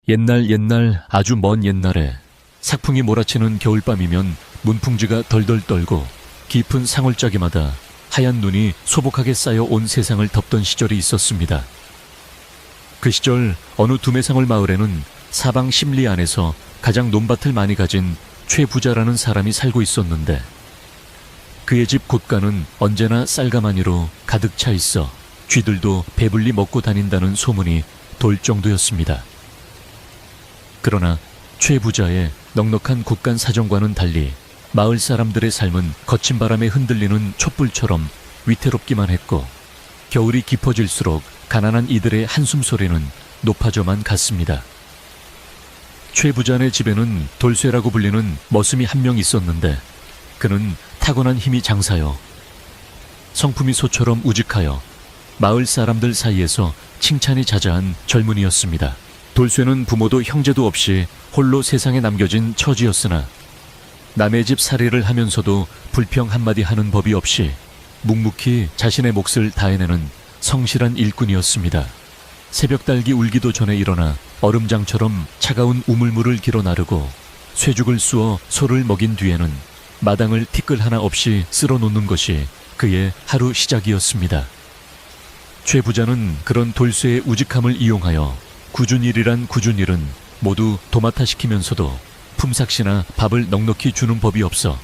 옛날 아주 먼 옛날에 sak풍이 몰아치는 겨울밤이면 문풍지가 덜덜 떨고 깊은 상월짜기마다 하얀 눈이 소복하게 쌓여 온 세상을 덮던 시절이 있었습니다. 그 시절 어느 두매상월 마을에는 사방 십리 안에서 가장 논밭을 많이 가진 최부자라는 사람이 살고 있었는데 그의 집 곳간은 언제나 쌀가마니로 가득 차 있어 쥐들도 배불리 먹고 다닌다는 소문이 돌 정도였습니다. 그러나 최부자의 넉넉한 곳간 사정과는 달리 마을 사람들의 삶은 거친 바람에 흔들리는 촛불처럼 위태롭기만 했고 겨울이 깊어질수록 가난한 이들의 한숨소리는 높아져만 갔습니다. 최부자네 집에는 돌쇠라고 불리는 머슴이 한 명 있었는데 그는 타고난 힘이 장사여 성품이 소처럼 우직하여 마을 사람들 사이에서 칭찬이 자자한 젊은이였습니다. 돌쇠는 부모도 형제도 없이 홀로 세상에 남겨진 처지였으나 남의 집 살이를 하면서도 불평 한마디 하는 법이 없이 묵묵히 자신의 몫을 다해내는 성실한 일꾼이었습니다. 새벽달기 울기도 전에 일어나 얼음장처럼 차가운 우물물을 길어 나르고 쇠죽을 쑤어 소를 먹인 뒤에는 마당을 티끌 하나 없이 쓸어 놓는 것이 그의 하루 시작이었습니다. 최 부자는 그런 돌쇠의 우직함을 이용하여 굳은 일이란 굳은 일은 모두 도맡아 시키면서도 품삯이나 밥을 넉넉히 주는 법이 없어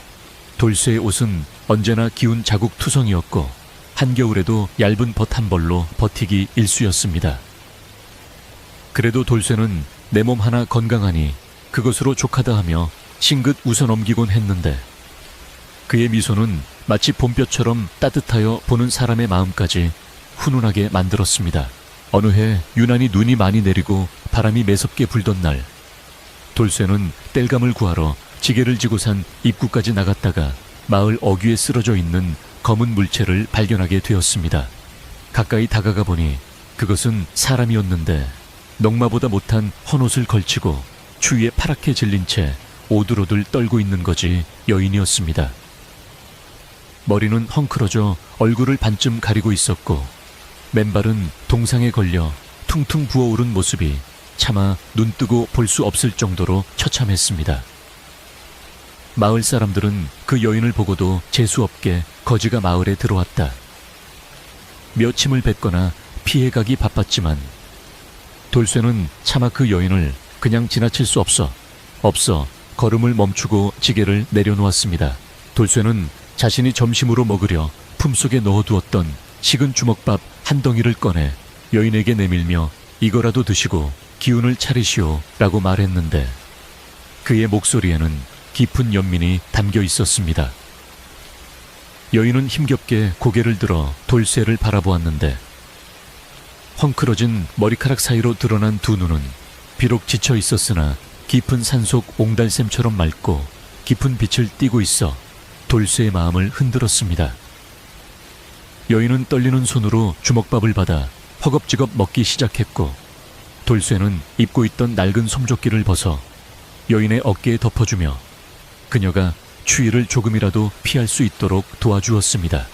돌쇠의 옷은 언제나 기운 자국투성이었고 한겨울에도 얇은 벗 한 벌로 버티기 일쑤였습니다. 그래도 돌쇠는 내 몸 하나 건강하니 그것으로 족하다 하며 싱긋 웃어넘기곤 했는데 그의 미소는 마치 봄볕처럼 따뜻하여 보는 사람의 마음까지 훈훈하게 만들었습니다. 어느 해 유난히 눈이 많이 내리고 바람이 매섭게 불던 날 돌쇠는 땔감을 구하러 지게를 지고 산 입구까지 나갔다가 마을 어귀에 쓰러져 있는 검은 물체를 발견하게 되었습니다. 가까이 다가가 보니 그것은 사람이었는데 넉마보다 못한 헌옷을 걸치고 추위에 파랗게 질린 채 오들오들 떨고 있는 것이 여인이었습니다. 머리는 헝클어져 얼굴을 반쯤 가리고 있었고 맨발은 동상에 걸려 퉁퉁 부어오른 모습이 차마 눈뜨고 볼 수 없을 정도로 처참했습니다. 마을 사람들은 그 여인을 보고도 재수없게 거지가 마을에 들어왔다. 몇 침을 뱉거나 피해가기 바빴지만 돌쇠는 차마 그 여인을 그냥 지나칠 수 없어 걸음을 멈추고 지게를 내려놓았습니다. 돌쇠는 자신이 점심으로 먹으려 품속에 넣어두었던 식은 주먹밥 한 덩이를 꺼내 여인에게 내밀며 이거라도 드시고 기운을 차리시오 라고 말했는데 그의 목소리에는 깊은 연민이 담겨 있었습니다. 여인은 힘겹게 고개를 들어 돌쇠를 바라보았는데 헝클어진 머리카락 사이로 드러난 두 눈은 비록 지쳐 있었으나 깊은 산속 옹달샘처럼 맑고 깊은 빛을 띠고 있어 돌쇠의 마음을 흔들었습니다. 여인은 떨리는 손으로 주먹밥을 받아 허겁지겁 먹기 시작했고 돌쇠는 입고 있던 낡은 솜조끼를 벗어 여인의 어깨에 덮어주며 그녀가 추위를 조금이라도 피할 수 있도록 도와주었습니다.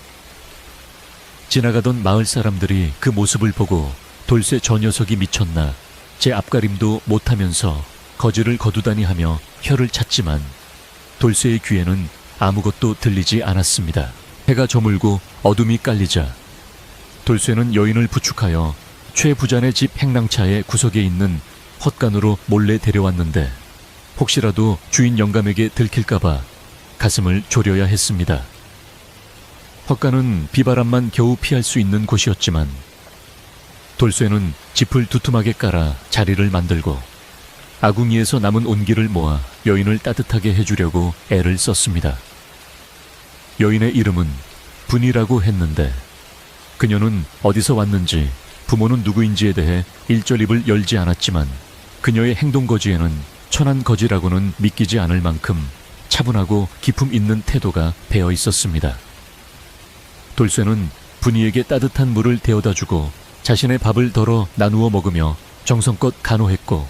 지나가던 마을 사람들이 그 모습을 보고 돌쇠 저 녀석이 미쳤나 제 앞가림도 못하면서 거지를 거두다니 하며 혀를 찼지만 돌쇠의 귀에는 아무것도 들리지 않았습니다. 해가 저물고 어둠이 깔리자 돌쇠는 여인을 부축하여 최 부자네 집 행랑차의 구석에 있는 헛간으로 몰래 데려왔는데 혹시라도 주인 영감에게 들킬까봐 가슴을 졸여야 했습니다. 헛간은 비바람만 겨우 피할 수 있는 곳이었지만 돌쇠는 짚을 두툼하게 깔아 자리를 만들고 아궁이에서 남은 온기를 모아 여인을 따뜻하게 해주려고 애를 썼습니다. 여인의 이름은 분이라고 했는데 그녀는 어디서 왔는지 부모는 누구인지에 대해 일절 입을 열지 않았지만 그녀의 행동거지에는 천한 거지라고는 믿기지 않을 만큼 차분하고 기품 있는 태도가 배어 있었습니다. 돌쇠는 분이에게 따뜻한 물을 데워다주고 자신의 밥을 덜어 나누어 먹으며 정성껏 간호했고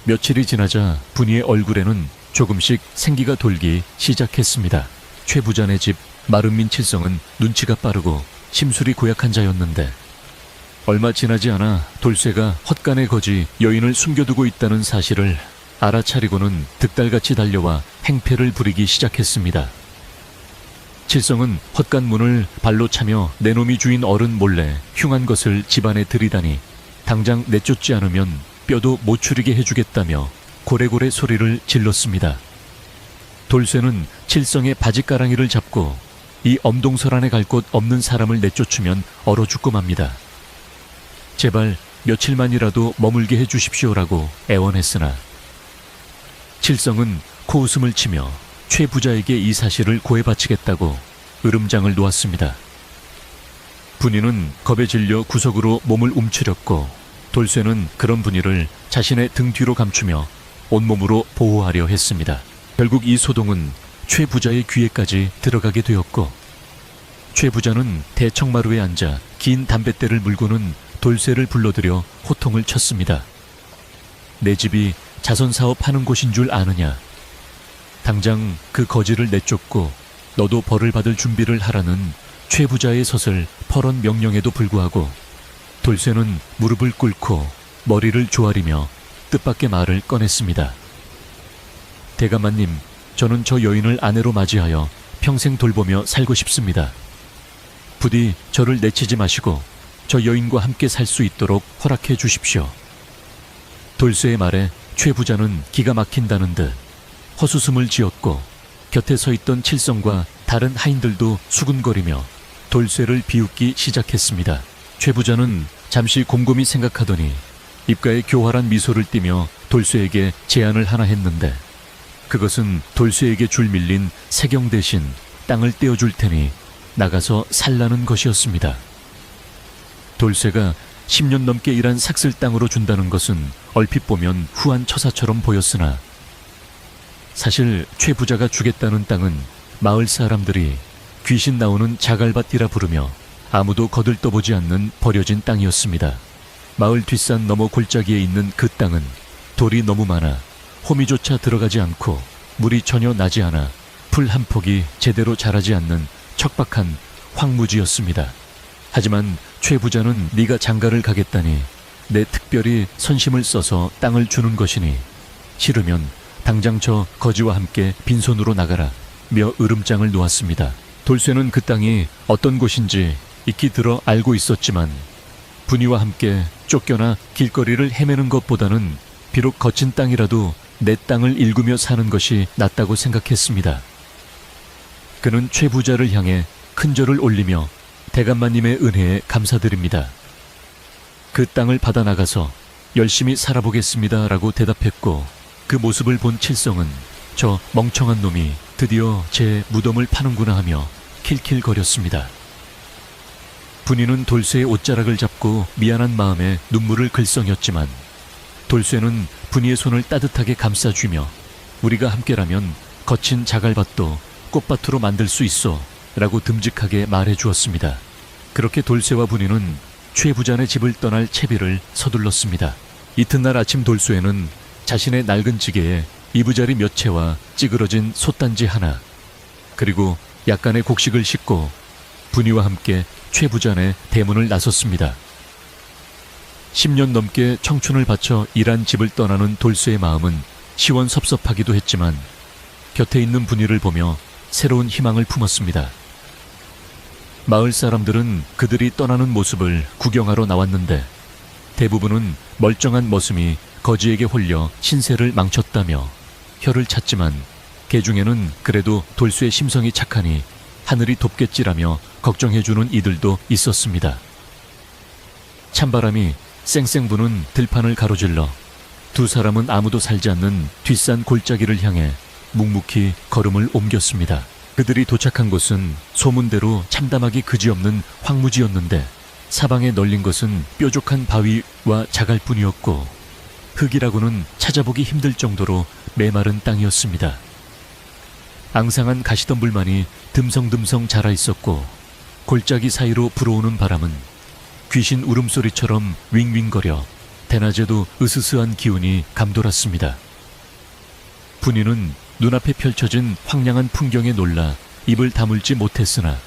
며칠이 지나자 분이의 얼굴에는 조금씩 생기가 돌기 시작했습니다. 최 부자네 집 마른민 칠성은 눈치가 빠르고 심술이 고약한 자였는데 얼마 지나지 않아 돌쇠가 헛간에 거지 여인을 숨겨두고 있다는 사실을 알아차리고는 득달같이 달려와 행패를 부리기 시작했습니다. 칠성은 헛간 문을 발로 차며 내 놈이 주인 어른 몰래 흉한 것을 집안에 들이다니 당장 내쫓지 않으면 뼈도 못 추리게 해주겠다며 고래고래 소리를 질렀습니다. 돌쇠는 칠성의 바지가랑이를 잡고 이 엄동설 안에 갈 곳 없는 사람을 내쫓으면 얼어 죽고 맙니다. 제발 며칠만이라도 머물게 해주십시오라고 애원했으나 칠성은 코웃음을 치며 최 부자에게 이 사실을 고해바치겠다고 으름장을 놓았습니다. 분이는 겁에 질려 구석으로 몸을 움츠렸고 돌쇠는 그런 분이를 자신의 등 뒤로 감추며 온몸으로 보호하려 했습니다. 결국 이 소동은 최 부자의 귀에까지 들어가게 되었고 최 부자는 대청마루에 앉아 긴 담뱃대를 물고는 돌쇠를 불러들여 호통을 쳤습니다. 내 집이 자선사업 하는 곳인 줄 아느냐. 당장 그 거지를 내쫓고 너도 벌을 받을 준비를 하라는 최 부자의 서슬 퍼런 명령에도 불구하고 돌쇠는 무릎을 꿇고 머리를 조아리며 뜻밖의 말을 꺼냈습니다. 대감마님, 저는 저 여인을 아내로 맞이하여 평생 돌보며 살고 싶습니다. 부디 저를 내치지 마시고 저 여인과 함께 살 수 있도록 허락해 주십시오. 돌쇠의 말에 최 부자는 기가 막힌다는 듯 헛웃음을 지었고 곁에 서 있던 칠성과 다른 하인들도 수군거리며 돌쇠를 비웃기 시작했습니다. 최 부자는 잠시 곰곰이 생각하더니 입가에 교활한 미소를 띠며 돌쇠에게 제안을 하나 했는데 그것은 돌쇠에게 줄 밀린 세경 대신 땅을 떼어줄 테니 나가서 살라는 것이었습니다. 돌쇠가 10년 넘게 일한 삭슬 땅으로 준다는 것은 얼핏 보면 후한 처사처럼 보였으나 사실 최 부자가 주겠다는 땅은 마을 사람들이 귀신 나오는 자갈밭이라 부르며 아무도 거들떠보지 않는 버려진 땅이었습니다. 마을 뒷산 너머 골짜기에 있는 그 땅은 돌이 너무 많아 호미조차 들어가지 않고 물이 전혀 나지 않아 풀 한 폭이 제대로 자라지 않는 척박한 황무지였습니다. 하지만 최 부자는 네가 장가를 가겠다니 내 특별히 선심을 써서 땅을 주는 것이니 싫으면 당장 저 거지와 함께 빈손으로 나가라 며 으름장을 놓았습니다. 돌쇠는 그 땅이 어떤 곳인지 익히 들어 알고 있었지만 분이와 함께 쫓겨나 길거리를 헤매는 것보다는 비록 거친 땅이라도 내 땅을 일구며 사는 것이 낫다고 생각했습니다. 그는 최 부자를 향해 큰 절을 올리며 대감마님의 은혜에 감사드립니다. 그 땅을 받아 나가서 열심히 살아보겠습니다 라고 대답했고 그 모습을 본 칠성은 저 멍청한 놈이 드디어 제 무덤을 파는구나 하며 킬킬거렸습니다. 분이는 돌쇠의 옷자락을 잡고 미안한 마음에 눈물을 글썽였지만 돌쇠는 분이의 손을 따뜻하게 감싸주며 우리가 함께라면 거친 자갈밭도 꽃밭으로 만들 수 있어 라고 듬직하게 말해 주었습니다. 그렇게 돌쇠와 분이는 최 부자네 집을 떠날 채비를 서둘렀습니다. 이튿날 아침 돌쇠는 자신의 낡은 지게에 이부자리 몇 채와 찌그러진 솥단지 하나 그리고 약간의 곡식을 싣고 분이와 함께 최 부자네 대문을 나섰습니다. 10년 넘게 청춘을 바쳐 일한 집을 떠나는 돌쇠의 마음은 시원섭섭하기도 했지만 곁에 있는 분이를 보며 새로운 희망을 품었습니다. 마을 사람들은 그들이 떠나는 모습을 구경하러 나왔는데 대부분은 멀쩡한 머슴이 거지에게 홀려 신세를 망쳤다며 혀를 찼지만 개 중에는 그래도 돌쇠의 심성이 착하니 하늘이 돕겠지라며 걱정해주는 이들도 있었습니다. 찬바람이 쌩쌩 부는 들판을 가로질러 두 사람은 아무도 살지 않는 뒷산 골짜기를 향해 묵묵히 걸음을 옮겼습니다. 그들이 도착한 곳은 소문대로 참담하기 그지없는 황무지였는데 사방에 널린 것은 뾰족한 바위와 자갈뿐이었고 흙이라고는 찾아보기 힘들 정도로 메마른 땅이었습니다. 앙상한 가시덤불만이 듬성듬성 자라 있었고 골짜기 사이로 불어오는 바람은 귀신 울음소리처럼 윙윙거려 대낮에도 으스스한 기운이 감돌았습니다. 분이는 눈앞에 펼쳐진 황량한 풍경에 놀라 입을 다물지 못했으나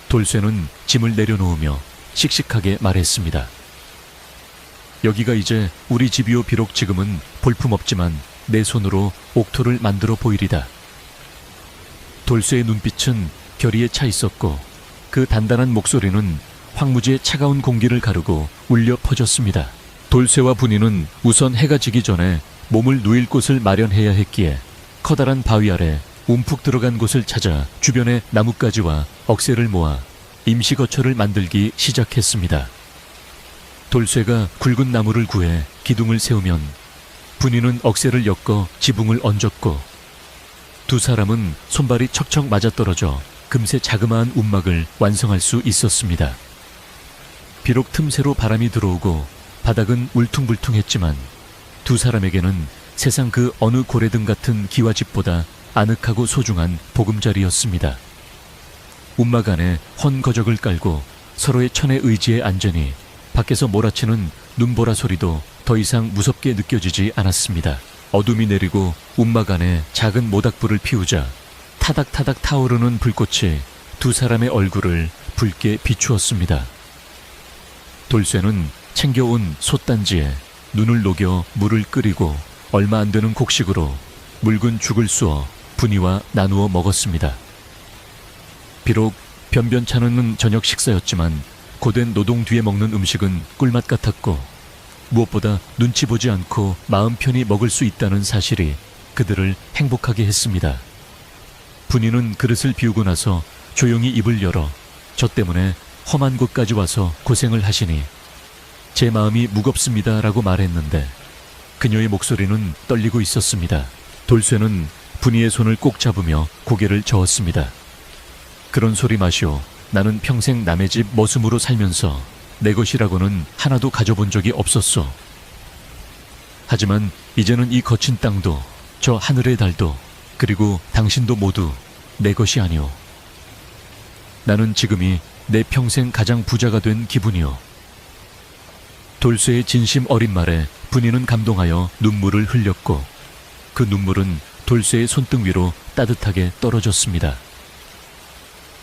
돌쇠는 짐을 내려놓으며 씩씩하게 말했습니다. 여기가 이제 우리 집이요. 비록 지금은 볼품없지만 내 손으로 옥토를 만들어 보이리다. 돌쇠의 눈빛은 결의에 차 있었고 그 단단한 목소리는 황무지의 차가운 공기를 가르고 울려 퍼졌습니다. 돌쇠와 분이는 우선 해가 지기 전에 몸을 누일 곳을 마련해야 했기에 커다란 바위 아래 움푹 들어간 곳을 찾아 주변의 나뭇가지와 억새를 모아 임시 거처를 만들기 시작했습니다. 돌쇠가 굵은 나무를 구해 기둥을 세우면 분이는 억새를 엮어 지붕을 얹었고 두 사람은 손발이 척척 맞아떨어져 금세 자그마한 움막을 완성할 수 있었습니다. 비록 틈새로 바람이 들어오고 바닥은 울퉁불퉁했지만 두 사람에게는 세상 그 어느 고래등 같은 기와집보다 아늑하고 소중한 보금자리였습니다. 움막 안에 헌거적을 깔고 서로의 천의 의지에 앉으니 밖에서 몰아치는 눈보라 소리도 더 이상 무섭게 느껴지지 않았습니다. 어둠이 내리고 움막 안에 작은 모닥불을 피우자 타닥타닥 타오르는 불꽃이 두 사람의 얼굴을 붉게 비추었습니다. 돌쇠는 챙겨온 솥단지에 눈을 녹여 물을 끓이고 얼마 안 되는 곡식으로 묽은 죽을 쑤어 분이와 나누어 먹었습니다. 비록 변변찮은 저녁 식사였지만 고된 노동 뒤에 먹는 음식은 꿀맛 같았고 무엇보다 눈치 보지 않고 마음 편히 먹을 수 있다는 사실이 그들을 행복하게 했습니다. 분이는 그릇을 비우고 나서 조용히 입을 열어 저 때문에 험한 곳까지 와서 고생을 하시니 제 마음이 무겁습니다 라고 말했는데 그녀의 목소리는 떨리고 있었습니다. 돌쇠는 분이의 손을 꼭 잡으며 고개를 저었습니다. 그런 소리 마시오. 나는 평생 남의 집 머슴으로 살면서 내 것이라고는 하나도 가져본 적이 없었소. 하지만 이제는 이 거친 땅도 저 하늘의 달도 그리고 당신도 모두 내 것이 아니오. 나는 지금이 내 평생 가장 부자가 된 기분이오. 돌쇠의 진심 어린 말에 분이는 감동하여 눈물을 흘렸고 그 눈물은 돌쇠의 손등 위로 따뜻하게 떨어졌습니다.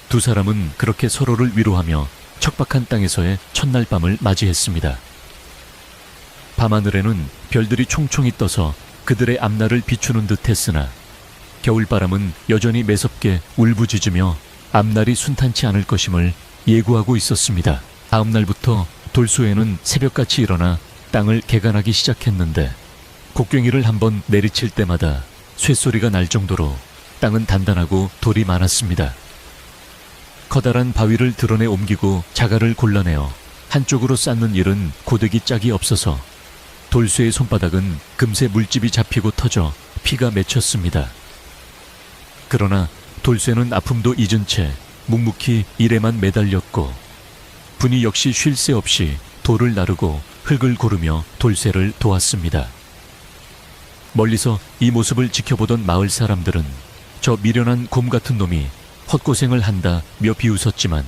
두 사람은 그렇게 서로를 위로하며 척박한 땅에서의 첫날 밤을 맞이했습니다. 밤하늘에는 별들이 총총히 떠서 그들의 앞날을 비추는 듯 했으나 겨울바람은 여전히 매섭게 울부짖으며 앞날이 순탄치 않을 것임을 예고하고 있었습니다. 다음 날부터 돌쇠는 새벽같이 일어나 땅을 개간하기 시작했는데 곡괭이를 한번 내리칠 때마다 쇳소리가 날 정도로 땅은 단단하고 돌이 많았습니다. 커다란 바위를 드러내 옮기고 자갈을 골라내어 한쪽으로 쌓는 일은 고데기 짝이 없어서 돌쇠의 손바닥은 금세 물집이 잡히고 터져 피가 맺혔습니다. 그러나 돌쇠는 아픔도 잊은 채 묵묵히 일에만 매달렸고 분이 역시 쉴 새 없이 돌을 나르고 흙을 고르며 돌쇠를 도왔습니다. 멀리서 이 모습을 지켜보던 마을 사람들은 저 미련한 곰 같은 놈이 헛고생을 한다며 비웃었지만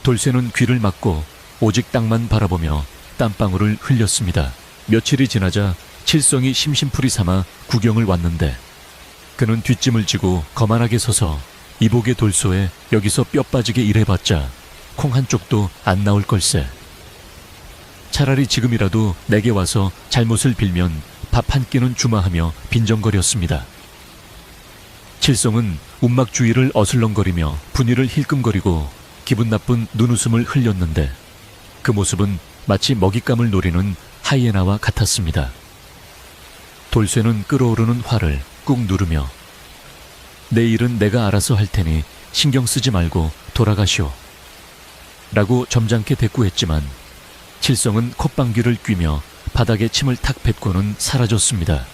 돌쇠는 귀를 막고 오직 땅만 바라보며 땀방울을 흘렸습니다. 며칠이 지나자 칠성이 심심풀이 삼아 구경을 왔는데 그는 뒷짐을 지고 거만하게 서서 이복의 돌소에 여기서 뼈 빠지게 일해봤자 콩 한 쪽도 안 나올 걸세. 차라리 지금이라도 내게 와서 잘못을 빌면 밥 한 끼는 주마하며 빈정거렸습니다. 칠성은 움막 주위를 어슬렁거리며 분위를 힐끔거리고 기분 나쁜 눈웃음을 흘렸는데 그 모습은 마치 먹잇감을 노리는 하이에나와 같았습니다. 돌쇠는 끓어오르는 화를 꾹 누르며 내 일은 내가 알아서 할 테니 신경 쓰지 말고 돌아가시오 라고 점잖게 대꾸했지만 칠성은 콧방귀를 뀌며 바닥에 침을 탁 뱉고는 사라졌습니다.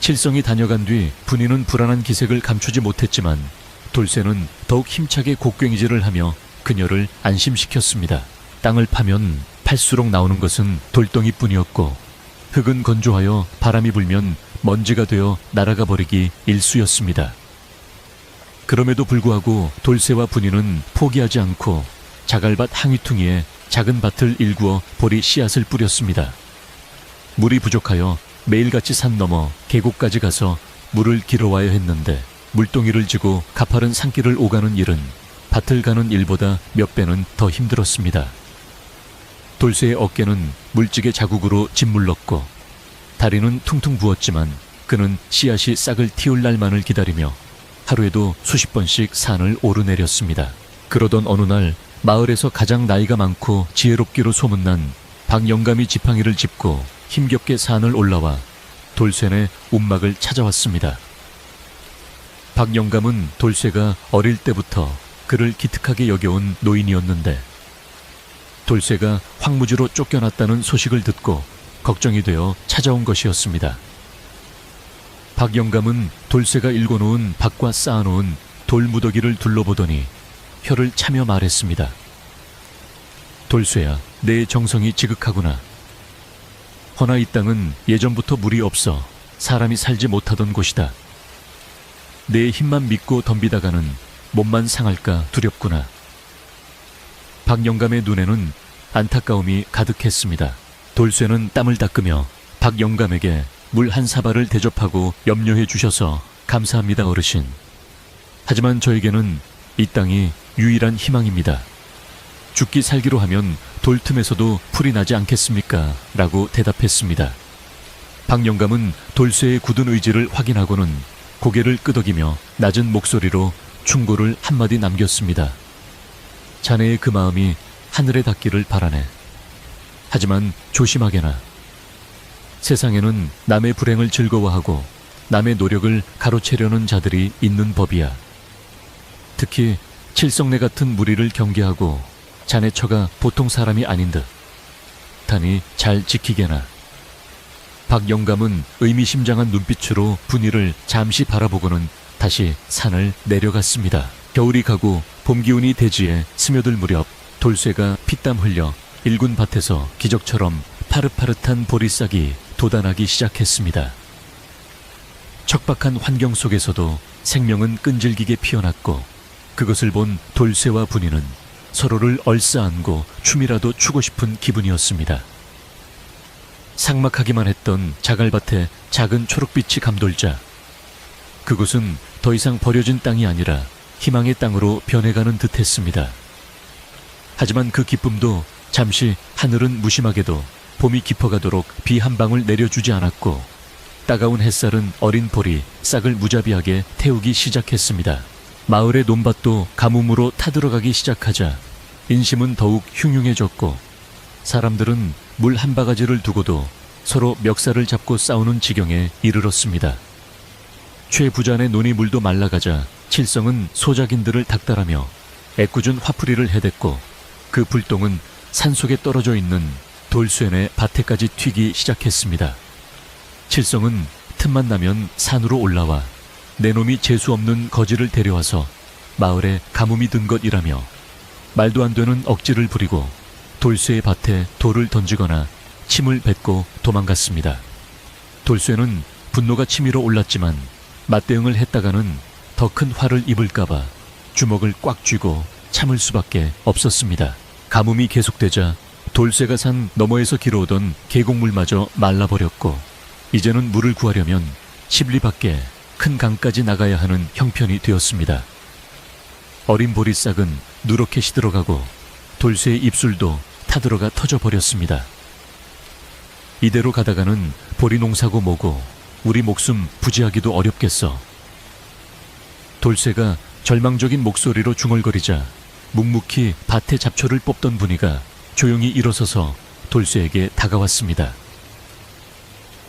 칠성이 다녀간 뒤 분이는 불안한 기색을 감추지 못했지만 돌쇠는 더욱 힘차게 곡괭이질을 하며 그녀를 안심시켰습니다. 땅을 파면 팔수록 나오는 것은 돌덩이뿐이었고 흙은 건조하여 바람이 불면 먼지가 되어 날아가 버리기 일쑤였습니다. 그럼에도 불구하고 돌쇠와 분이는 포기하지 않고 자갈밭 항위퉁이에 작은 밭을 일구어 보리 씨앗을 뿌렸습니다. 물이 부족하여 매일같이 산 너머 계곡까지 가서 물을 길어와야 했는데 물동이를 지고 가파른 산길을 오가는 일은 밭을 가는 일보다 몇 배는 더 힘들었습니다. 돌쇠의 어깨는 물집의 자국으로 짓물렀고 다리는 퉁퉁 부었지만 그는 씨앗이 싹을 틔울 날만을 기다리며 하루에도 수십 번씩 산을 오르내렸습니다. 그러던 어느 날 마을에서 가장 나이가 많고 지혜롭기로 소문난 박영감이 지팡이를 짚고 힘겹게 산을 올라와 돌쇠네 움막을 찾아왔습니다. 박영감은 돌쇠가 어릴 때부터 그를 기특하게 여겨온 노인이었는데 돌쇠가 황무지로 쫓겨났다는 소식을 듣고 걱정이 되어 찾아온 것이었습니다. 박영감은 돌쇠가 일궈놓은 밭과 쌓아놓은 돌무더기를 둘러보더니 혀를 차며 말했습니다. 돌쇠야, 내 정성이 지극하구나. 허나 이 땅은 예전부터 물이 없어 사람이 살지 못하던 곳이다. 내 힘만 믿고 덤비다가는 몸만 상할까 두렵구나. 박영감의 눈에는 안타까움이 가득했습니다. 돌쇠는 땀을 닦으며 박영감에게 물 한 사발을 대접하고 염려해 주셔서 감사합니다, 어르신. 하지만 저에게는 이 땅이 유일한 희망입니다. 죽기 살기로 하면 돌 틈에서도 풀이 나지 않겠습니까? 라고 대답했습니다. 박영감은 돌쇠의 굳은 의지를 확인하고는 고개를 끄덕이며 낮은 목소리로 충고를 한마디 남겼습니다. 자네의 그 마음이 하늘에 닿기를 바라네. 하지만 조심하게나. 세상에는 남의 불행을 즐거워하고 남의 노력을 가로채려는 자들이 있는 법이야. 특히 칠성내 같은 무리를 경계하고 자네 처가 보통 사람이 아닌 듯. 다니 잘 지키게나. 박영감은 의미심장한 눈빛으로 분위를 잠시 바라보고는 다시 산을 내려갔습니다. 겨울이 가고 봄 기운이 대지에 스며들 무렵 돌쇠가 피땀 흘려 일군 밭에서 기적처럼 파릇파릇한 보리싹이 돋아나기 시작했습니다. 척박한 환경 속에서도 생명은 끈질기게 피어났고 그것을 본 돌쇠와 분이는 서로를 얼싸안고 춤이라도 추고 싶은 기분이었습니다. 삭막하기만 했던 자갈밭에 작은 초록빛이 감돌자 그곳은 더 이상 버려진 땅이 아니라 희망의 땅으로 변해가는 듯했습니다. 하지만 그 기쁨도 잠시 하늘은 무심하게도 봄이 깊어가도록 비 한 방울 내려주지 않았고 따가운 햇살은 어린 볼이 싹을 무자비하게 태우기 시작했습니다. 마을의 논밭도 가뭄으로 타들어가기 시작하자 인심은 더욱 흉흉해졌고 사람들은 물 한 바가지를 두고도 서로 멱살을 잡고 싸우는 지경에 이르렀습니다. 최부잔의 논이 물도 말라가자 칠성은 소작인들을 닥달하며 애꿎은 화풀이를 해댔고 그 불똥은 산속에 떨어져 있는 돌쇠네 밭에까지 튀기 시작했습니다. 칠성은 틈만 나면 산으로 올라와 내 놈이 재수없는 거지를 데려와서 마을에 가뭄이 든 것이라며 말도 안 되는 억지를 부리고 돌쇠의 밭에 돌을 던지거나 침을 뱉고 도망갔습니다. 돌쇠는 분노가 치밀어 올랐지만 맞대응을 했다가는 더 큰 화를 입을까봐 주먹을 꽉 쥐고 참을 수밖에 없었습니다. 가뭄이 계속되자 돌쇠가 산 너머에서 길어오던 계곡물마저 말라버렸고 이제는 물을 구하려면 십리 밖에 큰 강까지 나가야 하는 형편이 되었습니다. 어린 보리싹은 누렇게 시들어가고 돌쇠의 입술도 타들어가 터져버렸습니다. 이대로 가다가는 보리 농사고 뭐고 우리 목숨 부지하기도 어렵겠어. 돌쇠가 절망적인 목소리로 중얼거리자 묵묵히 밭에 잡초를 뽑던 분이가 조용히 일어서서 돌쇠에게 다가왔습니다.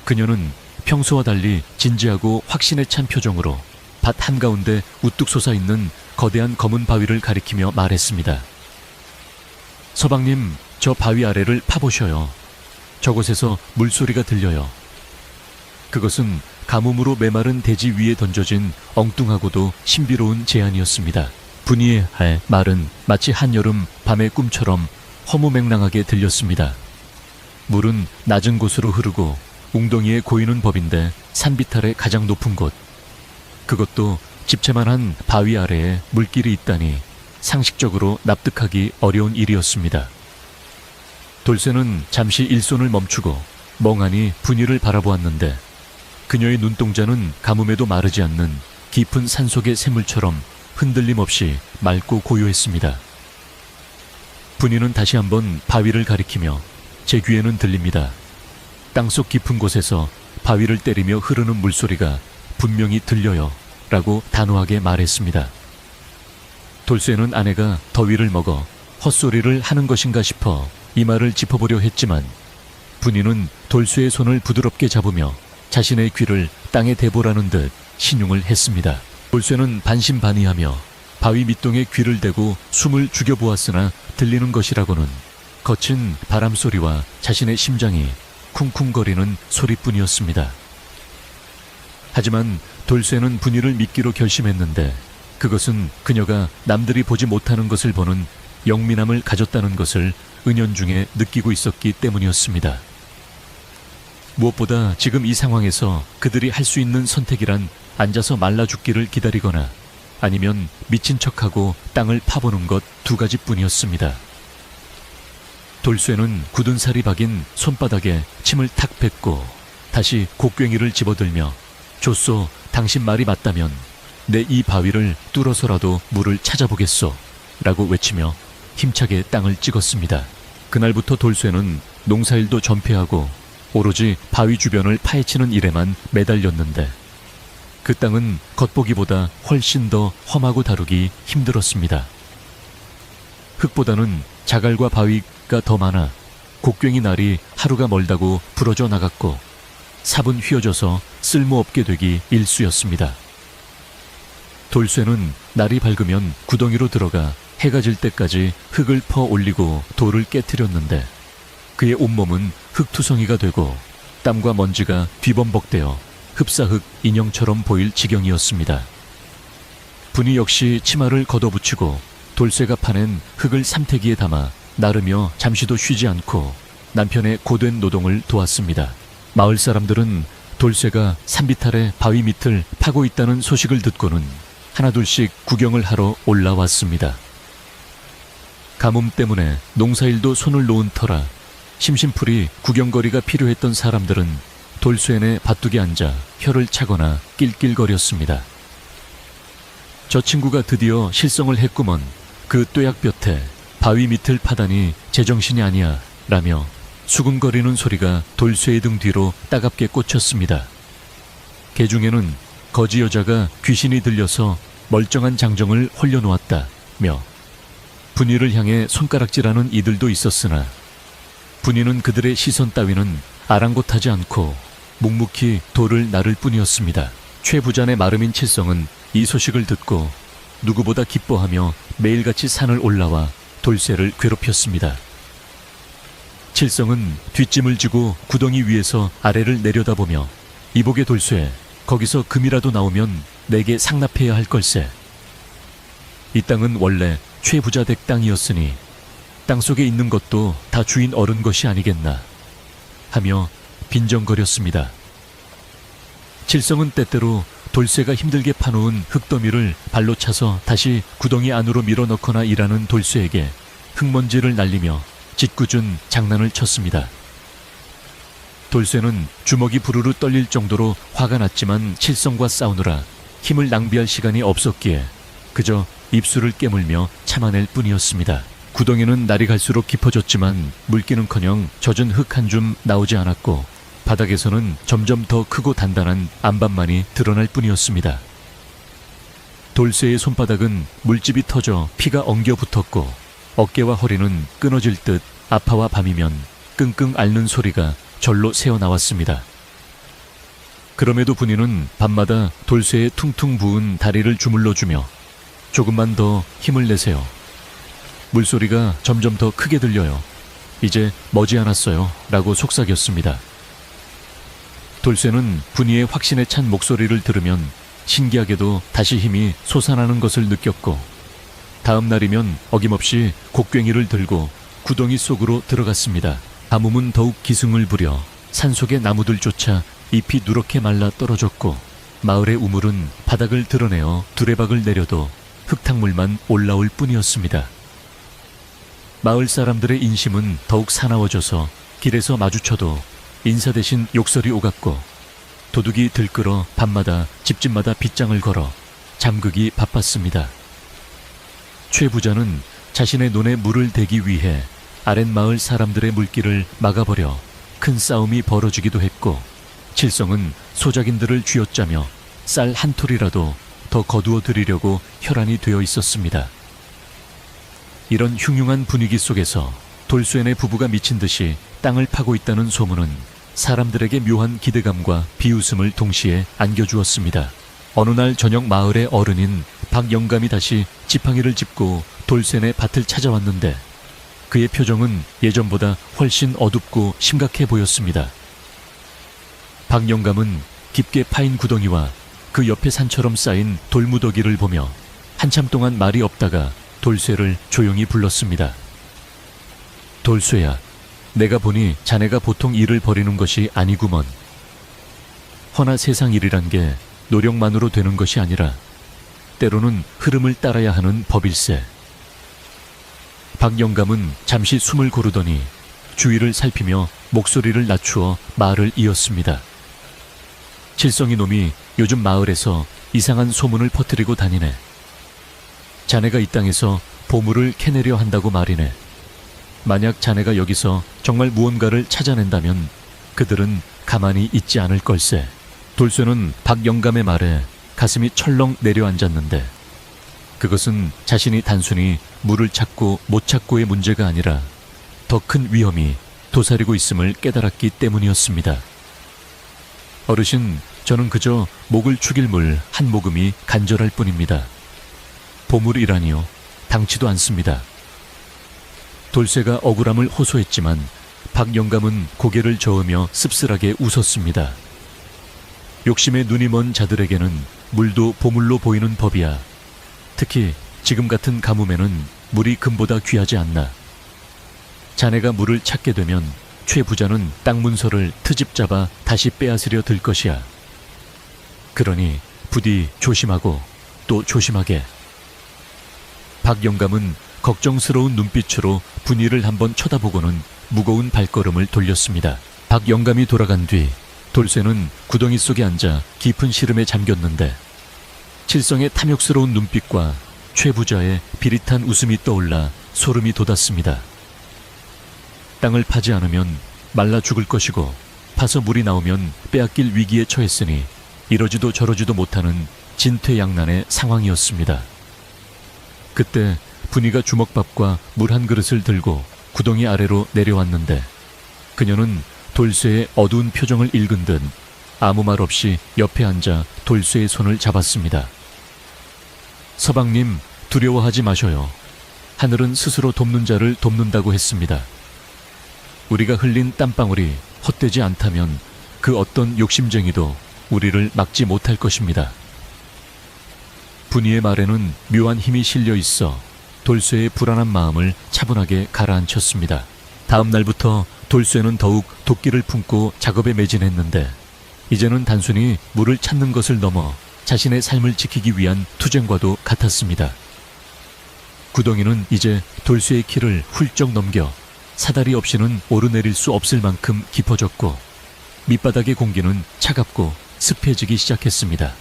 그녀는 평소와 달리 진지하고 확신에 찬 표정으로 밭 한가운데 우뚝 솟아있는 거대한 검은 바위를 가리키며 말했습니다. 서방님, 저 바위 아래를 파보셔요. 저곳에서 물소리가 들려요. 그것은 가뭄으로 메마른 대지 위에 던져진 엉뚱하고도 신비로운 제안이었습니다. 분이의 말은 마치 한여름 밤의 꿈처럼 허무맹랑하게 들렸습니다. 물은 낮은 곳으로 흐르고 웅덩이에 고이는 법인데 산비탈의 가장 높은 곳, 그것도 집채만한 바위 아래에 물길이 있다니 상식적으로 납득하기 어려운 일이었습니다. 돌쇠는 잠시 일손을 멈추고 멍하니 분이를 바라보았는데 그녀의 눈동자는 가뭄에도 마르지 않는 깊은 산속의 샘물처럼 흔들림 없이 맑고 고요했습니다. 분이는 다시 한번 바위를 가리키며 제 귀에는 들립니다. 땅속 깊은 곳에서 바위를 때리며 흐르는 물소리가 분명히 들려요 라고 단호하게 말했습니다. 돌쇠는 아내가 더위를 먹어 헛소리를 하는 것인가 싶어 이 말을 짚어보려 했지만 분이는 돌쇠의 손을 부드럽게 잡으며 자신의 귀를 땅에 대보라는 듯 신용을 했습니다. 돌쇠는 반신반의하며 바위 밑동에 귀를 대고 숨을 죽여보았으나 들리는 것이라고는 거친 바람소리와 자신의 심장이 쿵쿵거리는 소리뿐이었습니다. 하지만 돌쇠는 분이를 믿기로 결심했는데 그것은 그녀가 남들이 보지 못하는 것을 보는 영민함을 가졌다는 것을 은연중에 느끼고 있었기 때문이었습니다. 무엇보다 지금 이 상황에서 그들이 할 수 있는 선택이란 앉아서 말라 죽기를 기다리거나 아니면 미친 척하고 땅을 파보는 것 두 가지뿐이었습니다. 돌쇠는 굳은 살이 박인 손바닥에 침을 탁 뱉고 다시 곡괭이를 집어들며 좋소, 당신 말이 맞다면 내 이 바위를 뚫어서라도 물을 찾아보겠소 라고 외치며 힘차게 땅을 찍었습니다. 그날부터 돌쇠는 농사일도 전폐하고 오로지 바위 주변을 파헤치는 일에만 매달렸는데 그 땅은 겉보기보다 훨씬 더 험하고 다루기 힘들었습니다. 흙보다는 자갈과 바위가 더 많아 곡괭이 날이 하루가 멀다고 부러져 나갔고 삽은 휘어져서 쓸모없게 되기 일쑤였습니다. 돌쇠는 날이 밝으면 구덩이로 들어가 해가 질 때까지 흙을 퍼 올리고 돌을 깨트렸는데 그의 온몸은 흙투성이가 되고 땀과 먼지가 뒤범벅되어 흡사흙 인형처럼 보일 지경이었습니다. 분이 역시 치마를 걷어붙이고 돌쇠가 파낸 흙을 삼태기에 담아 나르며 잠시도 쉬지 않고 남편의 고된 노동을 도왔습니다. 마을 사람들은 돌쇠가 산비탈의 바위 밑을 파고 있다는 소식을 듣고는 하나둘씩 구경을 하러 올라왔습니다. 가뭄 때문에 농사일도 손을 놓은 터라 심심풀이 구경거리가 필요했던 사람들은 돌쇠네 밭둑에 앉아 혀를 차거나 낄낄거렸습니다. 저 친구가 드디어 실성을 했구먼. 그 뙤약볕에 바위 밑을 파다니 제정신이 아니야 라며 수군거리는 소리가 돌쇠의 등 뒤로 따갑게 꽂혔습니다. 개 중에는 거지 여자가 귀신이 들려서 멀쩡한 장정을 홀려놓았다며 분이를 향해 손가락질하는 이들도 있었으나 분이는 그들의 시선 따위는 아랑곳하지 않고 묵묵히 돌을 나를 뿐이었습니다. 최부잔의 마름인 칠성은 이 소식을 듣고 누구보다 기뻐하며 매일같이 산을 올라와 돌쇠를 괴롭혔습니다. 칠성은 뒷짐을 지고 구덩이 위에서 아래를 내려다보며 이복의 돌쇠, 거기서 금이라도 나오면 내게 상납해야 할 걸세. 이 땅은 원래 최부자댁 땅이었으니 땅속에 있는 것도 다 주인 어른 것이 아니겠나 하며 빈정거렸습니다. 칠성은 때때로 돌쇠가 힘들게 파놓은 흙더미를 발로 차서 다시 구덩이 안으로 밀어넣거나 일하는 돌쇠에게 흙먼지를 날리며 짓궂은 장난을 쳤습니다. 돌쇠는 주먹이 부르르 떨릴 정도로 화가 났지만 칠성과 싸우느라 힘을 낭비할 시간이 없었기에 그저 입술을 깨물며 참아낼 뿐이었습니다. 구덩이는 날이 갈수록 깊어졌지만 물기는커녕 젖은 흙 한 줌 나오지 않았고 바닥에서는 점점 더 크고 단단한 안반만이 드러날 뿐이었습니다. 돌쇠의 손바닥은 물집이 터져 피가 엉겨 붙었고 어깨와 허리는 끊어질 듯 아파와 밤이면 끙끙 앓는 소리가 절로 새어나왔습니다. 그럼에도 분이는 밤마다 돌쇠의 퉁퉁 부은 다리를 주물러주며 조금만 더 힘을 내세요. 물소리가 점점 더 크게 들려요. 이제 머지않았어요 라고 속삭였습니다. 돌쇠는 분이의 확신에 찬 목소리를 들으면 신기하게도 다시 힘이 솟아나는 것을 느꼈고 다음 날이면 어김없이 곡괭이를 들고 구덩이 속으로 들어갔습니다. 가뭄은 더욱 기승을 부려 산속의 나무들조차 잎이 누렇게 말라 떨어졌고 마을의 우물은 바닥을 드러내어 두레박을 내려도 흙탕물만 올라올 뿐이었습니다. 마을 사람들의 인심은 더욱 사나워져서 길에서 마주쳐도 인사 대신 욕설이 오갔고 도둑이 들끓어 밤마다 집집마다 빗장을 걸어 잠그기 바빴습니다. 최 부자는 자신의 논에 물을 대기 위해 아랫마을 사람들의 물길을 막아버려 큰 싸움이 벌어지기도 했고, 칠성은 소작인들을 쥐어짜며 쌀 한 톨이라도 더 거두어 드리려고 혈안이 되어 있었습니다. 이런 흉흉한 분위기 속에서 돌쇠네 부부가 미친 듯이 땅을 파고 있다는 소문은 사람들에게 묘한 기대감과 비웃음을 동시에 안겨주었습니다. 어느 날 저녁 마을의 어른인 박영감이 다시 지팡이를 짚고 돌쇠네 밭을 찾아왔는데 그의 표정은 예전보다 훨씬 어둡고 심각해 보였습니다. 박영감은 깊게 파인 구덩이와 그 옆에 산처럼 쌓인 돌무더기를 보며 한참 동안 말이 없다가 돌쇠를 조용히 불렀습니다. 돌쇠야, 내가 보니 자네가 보통 일을 벌이는 것이 아니구먼. 허나 세상 일이란 게 노력만으로 되는 것이 아니라 때로는 흐름을 따라야 하는 법일세. 박영감은 잠시 숨을 고르더니 주위를 살피며 목소리를 낮추어 말을 이었습니다. 칠성이 놈이 요즘 마을에서 이상한 소문을 퍼뜨리고 다니네. 자네가 이 땅에서 보물을 캐내려 한다고 말이네. 만약 자네가 여기서 정말 무언가를 찾아낸다면 그들은 가만히 있지 않을 걸세. 돌쇠는 박영감의 말에 가슴이 철렁 내려앉았는데 그것은 자신이 단순히 물을 찾고 못 찾고의 문제가 아니라 더 큰 위험이 도사리고 있음을 깨달았기 때문이었습니다. 어르신, 저는 그저 목을 축일 물 한 모금이 간절할 뿐입니다. 보물이라니요, 당치도 않습니다. 돌쇠가 억울함을 호소했지만 박영감은 고개를 저으며 씁쓸하게 웃었습니다. 욕심에 눈이 먼 자들에게는 물도 보물로 보이는 법이야. 특히 지금 같은 가뭄에는 물이 금보다 귀하지 않나. 자네가 물을 찾게 되면 최 부자는 땅 문서를 트집 잡아 다시 빼앗으려 들 것이야. 그러니 부디 조심하고 또 조심하게. 박영감은 걱정스러운 눈빛으로 분위를 한번 쳐다보고는 무거운 발걸음을 돌렸습니다. 박영감이 돌아간 뒤 돌쇠는 구덩이 속에 앉아 깊은 시름에 잠겼는데 칠성의 탐욕스러운 눈빛과 최 부자의 비릿한 웃음이 떠올라 소름이 돋았습니다. 땅을 파지 않으면 말라 죽을 것이고 파서 물이 나오면 빼앗길 위기에 처했으니 이러지도 저러지도 못하는 진퇴양난의 상황이었습니다. 그때 분이가 주먹밥과 물 한 그릇을 들고 구덩이 아래로 내려왔는데 그녀는 돌쇠의 어두운 표정을 읽은 듯 아무 말 없이 옆에 앉아 돌쇠의 손을 잡았습니다. 서방님, 두려워하지 마셔요. 하늘은 스스로 돕는 자를 돕는다고 했습니다. 우리가 흘린 땀방울이 헛되지 않다면 그 어떤 욕심쟁이도 우리를 막지 못할 것입니다. 분이의 말에는 묘한 힘이 실려 있어 돌쇠의 불안한 마음을 차분하게 가라앉혔습니다. 다음 날부터 돌쇠는 더욱 도끼를 품고 작업에 매진했는데 이제는 단순히 물을 찾는 것을 넘어 자신의 삶을 지키기 위한 투쟁과도 같았습니다. 구덩이는 이제 돌쇠의 키를 훌쩍 넘겨 사다리 없이는 오르내릴 수 없을 만큼 깊어졌고 밑바닥의 공기는 차갑고 습해지기 시작했습니다.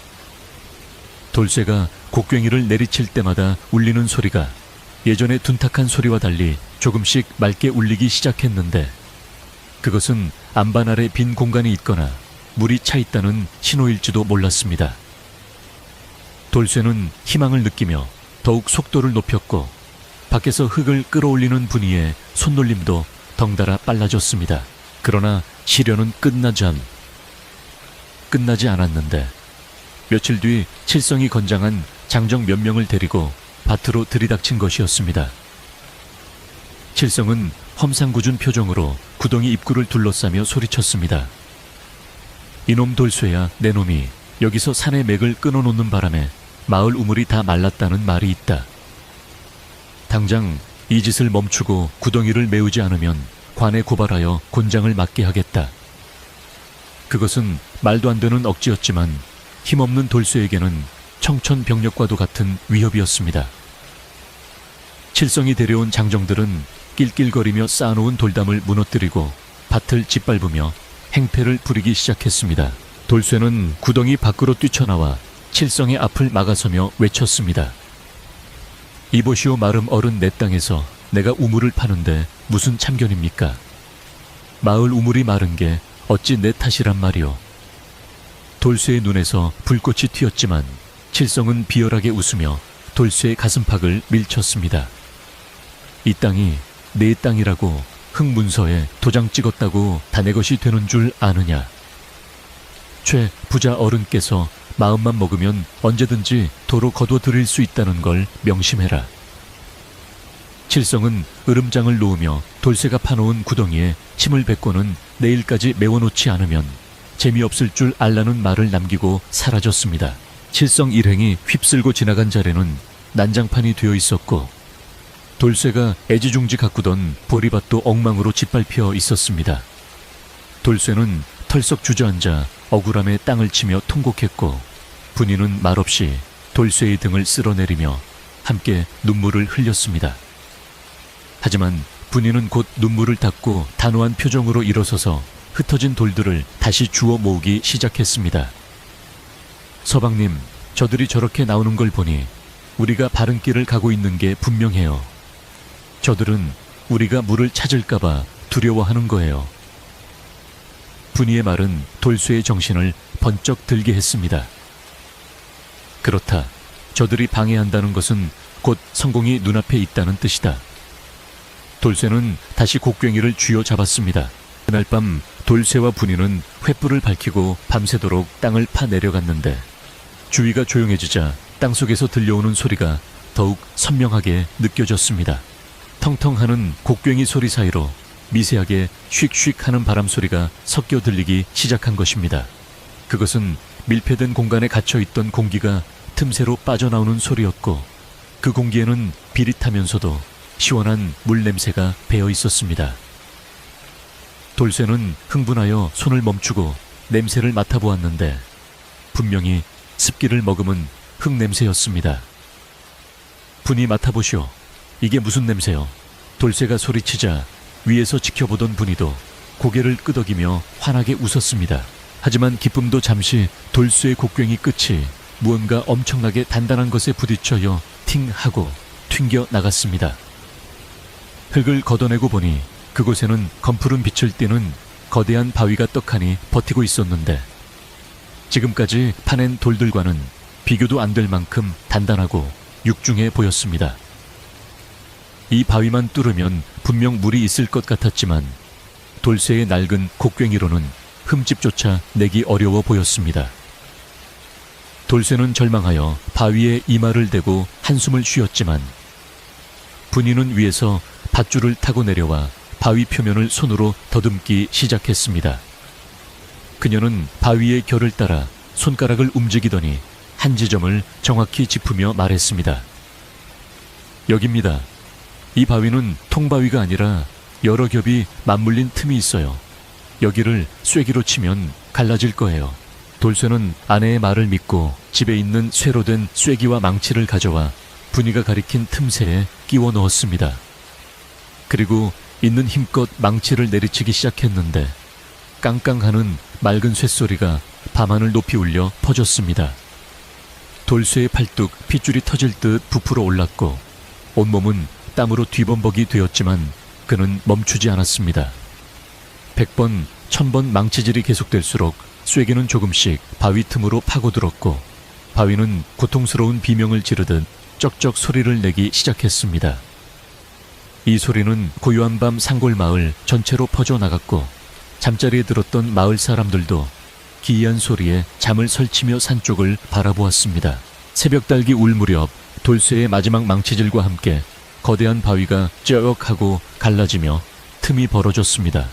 돌쇠가 곡괭이를 내리칠 때마다 울리는 소리가 예전의 둔탁한 소리와 달리 조금씩 맑게 울리기 시작했는데 그것은 안반 아래 빈 공간이 있거나 물이 차 있다는 신호일지도 몰랐습니다. 돌쇠는 희망을 느끼며 더욱 속도를 높였고 밖에서 흙을 끌어올리는 분위에 손놀림도 덩달아 빨라졌습니다. 그러나 시련은 끝나지 않았는데 며칠 뒤 칠성이 건장한 장정 몇 명을 데리고 밭으로 들이닥친 것이었습니다. 칠성은 험상궂은 표정으로 구덩이 입구를 둘러싸며 소리쳤습니다. 이놈 돌쇠야, 내 놈이 여기서 산의 맥을 끊어놓는 바람에 마을 우물이 다 말랐다는 말이 있다. 당장 이 짓을 멈추고 구덩이를 메우지 않으면 관에 고발하여 곤장을 맞게 하겠다. 그것은 말도 안 되는 억지였지만 힘없는 돌쇠에게는 청천벽력과도 같은 위협이었습니다. 칠성이 데려온 장정들은 낄낄거리며 쌓아놓은 돌담을 무너뜨리고 밭을 짓밟으며 행패를 부리기 시작했습니다. 돌쇠는 구덩이 밖으로 뛰쳐나와 칠성의 앞을 막아서며 외쳤습니다. 이보시오 마름 어른 내 땅에서 내가 우물을 파는데 무슨 참견입니까? 마을 우물이 마른 게 어찌 내 탓이란 말이오. 돌쇠의 눈에서 불꽃이 튀었지만 칠성은 비열하게 웃으며 돌쇠의 가슴팍을 밀쳤습니다. 이 땅이 내 땅이라고 흙문서에 도장 찍었다고 다 내 것이 되는 줄 아느냐. 최 부자 어른께서 마음만 먹으면 언제든지 도로 거둬들일 수 있다는 걸 명심해라. 칠성은 으름장을 놓으며 돌쇠가 파놓은 구덩이에 침을 뱉고는 내일까지 메워놓지 않으면 재미없을 줄 알라는 말을 남기고 사라졌습니다. 칠성 일행이 휩쓸고 지나간 자리는 난장판이 되어 있었고 돌쇠가 애지중지 가꾸던 보리밭도 엉망으로 짓밟혀 있었습니다. 돌쇠는 털썩 주저앉아 억울함에 땅을 치며 통곡했고 분이는 말없이 돌쇠의 등을 쓸어내리며 함께 눈물을 흘렸습니다. 하지만 분이는 곧 눈물을 닦고 단호한 표정으로 일어서서 흩어진 돌들을 다시 주워 모으기 시작했습니다. 서방님, 저들이 저렇게 나오는 걸 보니 우리가 바른 길을 가고 있는 게 분명해요. 저들은 우리가 물을 찾을까봐 두려워하는 거예요. 분이의 말은 돌쇠의 정신을 번쩍 들게 했습니다. 그렇다. 저들이 방해한다는 것은 곧 성공이 눈앞에 있다는 뜻이다. 돌쇠는 다시 곡괭이를 쥐어잡았습니다. 그날 밤 돌쇠와 분이는 횃불을 밝히고 밤새도록 땅을 파 내려갔는데 주위가 조용해지자 땅속에서 들려오는 소리가 더욱 선명하게 느껴졌습니다. 텅텅하는 곡괭이 소리 사이로 미세하게 슉슉 하는 바람 소리가 섞여 들리기 시작한 것입니다. 그것은 밀폐된 공간에 갇혀있던 공기가 틈새로 빠져나오는 소리였고 그 공기에는 비릿하면서도 시원한 물 냄새가 배어 있었습니다. 돌쇠는 흥분하여 손을 멈추고 냄새를 맡아보았는데 분명히 습기를 머금은 흙 냄새였습니다. 분이 맡아보시오. 이게 무슨 냄새요? 돌쇠가 소리치자 위에서 지켜보던 분이도 고개를 끄덕이며 환하게 웃었습니다. 하지만 기쁨도 잠시 돌쇠의 곡괭이 끝이 무언가 엄청나게 단단한 것에 부딪혀여 팅 하고 튕겨 나갔습니다. 흙을 걷어내고 보니 그곳에는 검푸른 빛을 띠는 거대한 바위가 떡하니 버티고 있었는데 지금까지 파낸 돌들과는 비교도 안 될 만큼 단단하고 육중해 보였습니다. 이 바위만 뚫으면 분명 물이 있을 것 같았지만 돌쇠의 낡은 곡괭이로는 흠집조차 내기 어려워 보였습니다. 돌쇠는 절망하여 바위에 이마를 대고 한숨을 쉬었지만 분이는 위에서 밧줄을 타고 내려와 바위 표면을 손으로 더듬기 시작했습니다. 그녀는 바위의 결을 따라 손가락을 움직이더니 한 지점을 정확히 짚으며 말했습니다. 여기입니다. 이 바위는 통바위가 아니라 여러 겹이 맞물린 틈이 있어요. 여기를 쐐기로 치면 갈라질 거예요. 돌쇠는 아내의 말을 믿고 집에 있는 쇠로 된 쐐기와 망치를 가져와 분이가 가리킨 틈새에 끼워 넣었습니다. 그리고 있는 힘껏 망치를 내리치기 시작했는데 깡깡하는 맑은 쇳소리가 밤하늘 높이 울려 퍼졌습니다. 돌쇠의 팔뚝 핏줄이 터질 듯 부풀어 올랐고 온몸은 땀으로 뒤범벅이 되었지만 그는 멈추지 않았습니다. 100번, 1000번 망치질이 계속될수록 쐐기는 조금씩 바위 틈으로 파고들었고 바위는 고통스러운 비명을 지르듯 쩍쩍 소리를 내기 시작했습니다. 이 소리는 고요한 밤 산골마을 전체로 퍼져나갔고 잠자리에 들었던 마을 사람들도 기이한 소리에 잠을 설치며 산 쪽을 바라보았습니다. 새벽달기 울 무렵 돌쇠의 마지막 망치질과 함께 거대한 바위가 쩍 하고 갈라지며 틈이 벌어졌습니다.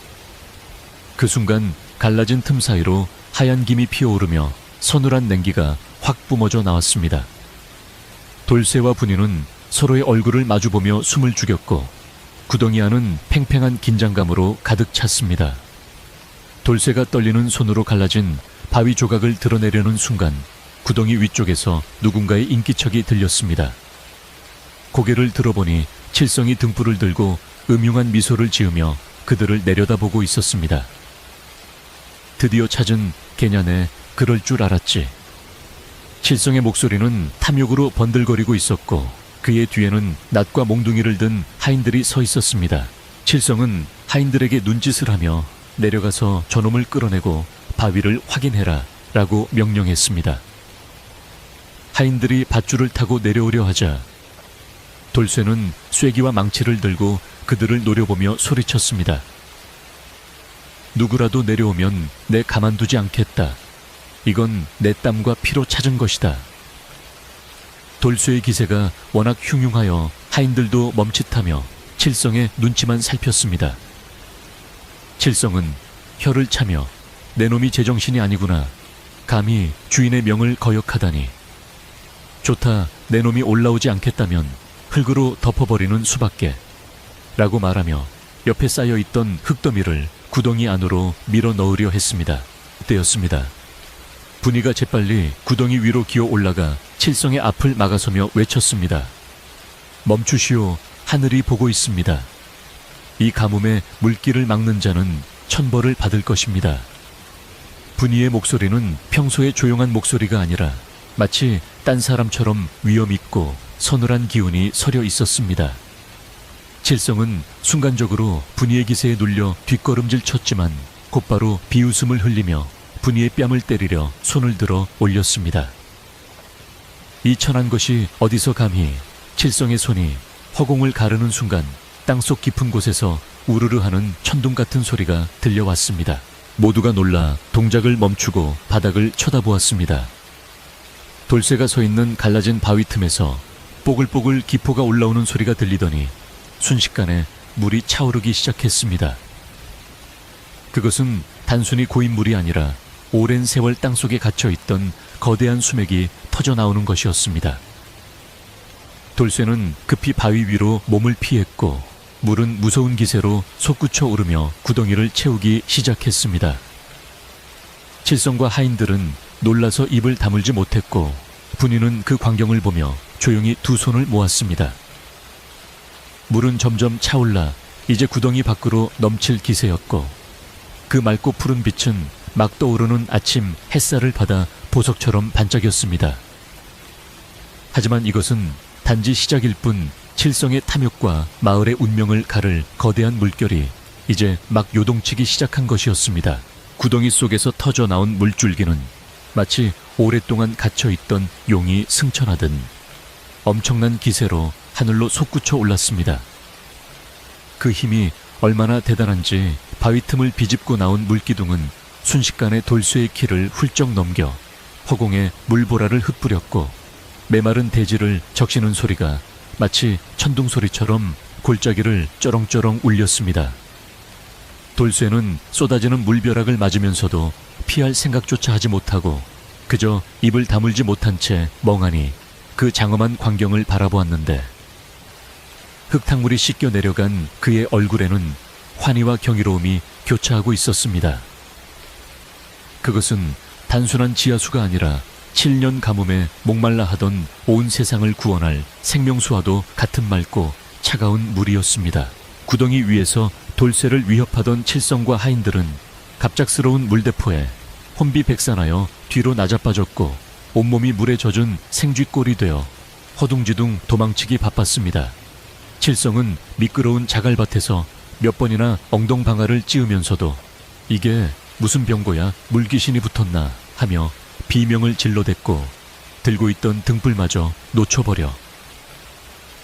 그 순간 갈라진 틈 사이로 하얀 김이 피어오르며 서늘한 냉기가 확 뿜어져 나왔습니다. 돌쇠와 분이는 서로의 얼굴을 마주보며 숨을 죽였고 구덩이 안은 팽팽한 긴장감으로 가득 찼습니다. 돌쇠가 떨리는 손으로 갈라진 바위 조각을 드러내려는 순간 구덩이 위쪽에서 누군가의 인기척이 들렸습니다. 고개를 들어보니 칠성이 등불을 들고 음흉한 미소를 지으며 그들을 내려다보고 있었습니다. 드디어 찾은 개냐네, 그럴 줄 알았지. 칠성의 목소리는 탐욕으로 번들거리고 있었고 그의 뒤에는 낫과 몽둥이를 든 하인들이 서 있었습니다. 칠성은 하인들에게 눈짓을 하며 내려가서 저놈을 끌어내고 바위를 확인해라 라고 명령했습니다. 하인들이 밧줄을 타고 내려오려 하자 돌쇠는 쐐기와 망치를 들고 그들을 노려보며 소리쳤습니다. 누구라도 내려오면 내 가만두지 않겠다. 이건 내 땀과 피로 찾은 것이다. 돌쇠의 기세가 워낙 흉흉하여 하인들도 멈칫하며 칠성의 눈치만 살폈습니다. 칠성은 혀를 차며 내 놈이 제정신이 아니구나. 감히 주인의 명을 거역하다니. 좋다. 내 놈이 올라오지 않겠다면 흙으로 덮어버리는 수밖에 라고 말하며 옆에 쌓여있던 흙더미를 구덩이 안으로 밀어 넣으려 했습니다. 그때였습니다. 분이가 재빨리 구덩이 위로 기어 올라가 칠성의 앞을 막아서며 외쳤습니다. 멈추시오. 하늘이 보고 있습니다. 이 가뭄에 물길을 막는 자는 천벌을 받을 것입니다. 분이의 목소리는 평소의 조용한 목소리가 아니라 마치 딴 사람처럼 위엄 있고 서늘한 기운이 서려 있었습니다. 칠성은 순간적으로 분이의 기세에 눌려 뒷걸음질 쳤지만 곧바로 비웃음을 흘리며 분이의 뺨을 때리려 손을 들어 올렸습니다. 이 천한 것이 어디서 감히. 칠성의 손이 허공을 가르는 순간 땅속 깊은 곳에서 우르르 하는 천둥 같은 소리가 들려왔습니다. 모두가 놀라 동작을 멈추고 바닥을 쳐다보았습니다. 돌쇠가 서 있는 갈라진 바위 틈에서 뽀글뽀글 기포가 올라오는 소리가 들리더니 순식간에 물이 차오르기 시작했습니다. 그것은 단순히 고인 물이 아니라 오랜 세월 땅속에 갇혀있던 거대한 수맥이 터져나오는 것이었습니다. 돌쇠는 급히 바위 위로 몸을 피했고 물은 무서운 기세로 솟구쳐 오르며 구덩이를 채우기 시작했습니다. 칠성과 하인들은 놀라서 입을 다물지 못했고 분이는 그 광경을 보며 조용히 두 손을 모았습니다. 물은 점점 차올라 이제 구덩이 밖으로 넘칠 기세였고 그 맑고 푸른 빛은 막 떠오르는 아침 햇살을 받아 보석처럼 반짝였습니다. 하지만 이것은 단지 시작일 뿐 칠성의 탐욕과 마을의 운명을 가를 거대한 물결이 이제 막 요동치기 시작한 것이었습니다. 구덩이 속에서 터져 나온 물줄기는 마치 오랫동안 갇혀있던 용이 승천하듯 엄청난 기세로 하늘로 솟구쳐 올랐습니다. 그 힘이 얼마나 대단한지 바위 틈을 비집고 나온 물기둥은 순식간에 돌쇠의 키를 훌쩍 넘겨 허공에 물보라를 흩뿌렸고 메마른 대지를 적시는 소리가 마치 천둥소리처럼 골짜기를 쩌렁쩌렁 울렸습니다. 돌쇠는 쏟아지는 물벼락을 맞으면서도 피할 생각조차 하지 못하고 그저 입을 다물지 못한 채 멍하니 그 장엄한 광경을 바라보았는데 흙탕물이 씻겨 내려간 그의 얼굴에는 환희와 경이로움이 교차하고 있었습니다. 그것은 단순한 지하수가 아니라 7년 가뭄에 목말라 하던 온 세상을 구원할 생명수와도 같은 맑고 차가운 물이었습니다. 구덩이 위에서 돌쇠를 위협하던 칠성과 하인들은 갑작스러운 물대포에 혼비백산하여 뒤로 나자빠졌고 온몸이 물에 젖은 생쥐꼴이 되어 허둥지둥 도망치기 바빴습니다. 칠성은 미끄러운 자갈밭에서 몇 번이나 엉덩방아를 찧으면서도 이게 무슨 병고야 물귀신이 붙었나 하며 비명을 질러댔고 들고 있던 등불마저 놓쳐버려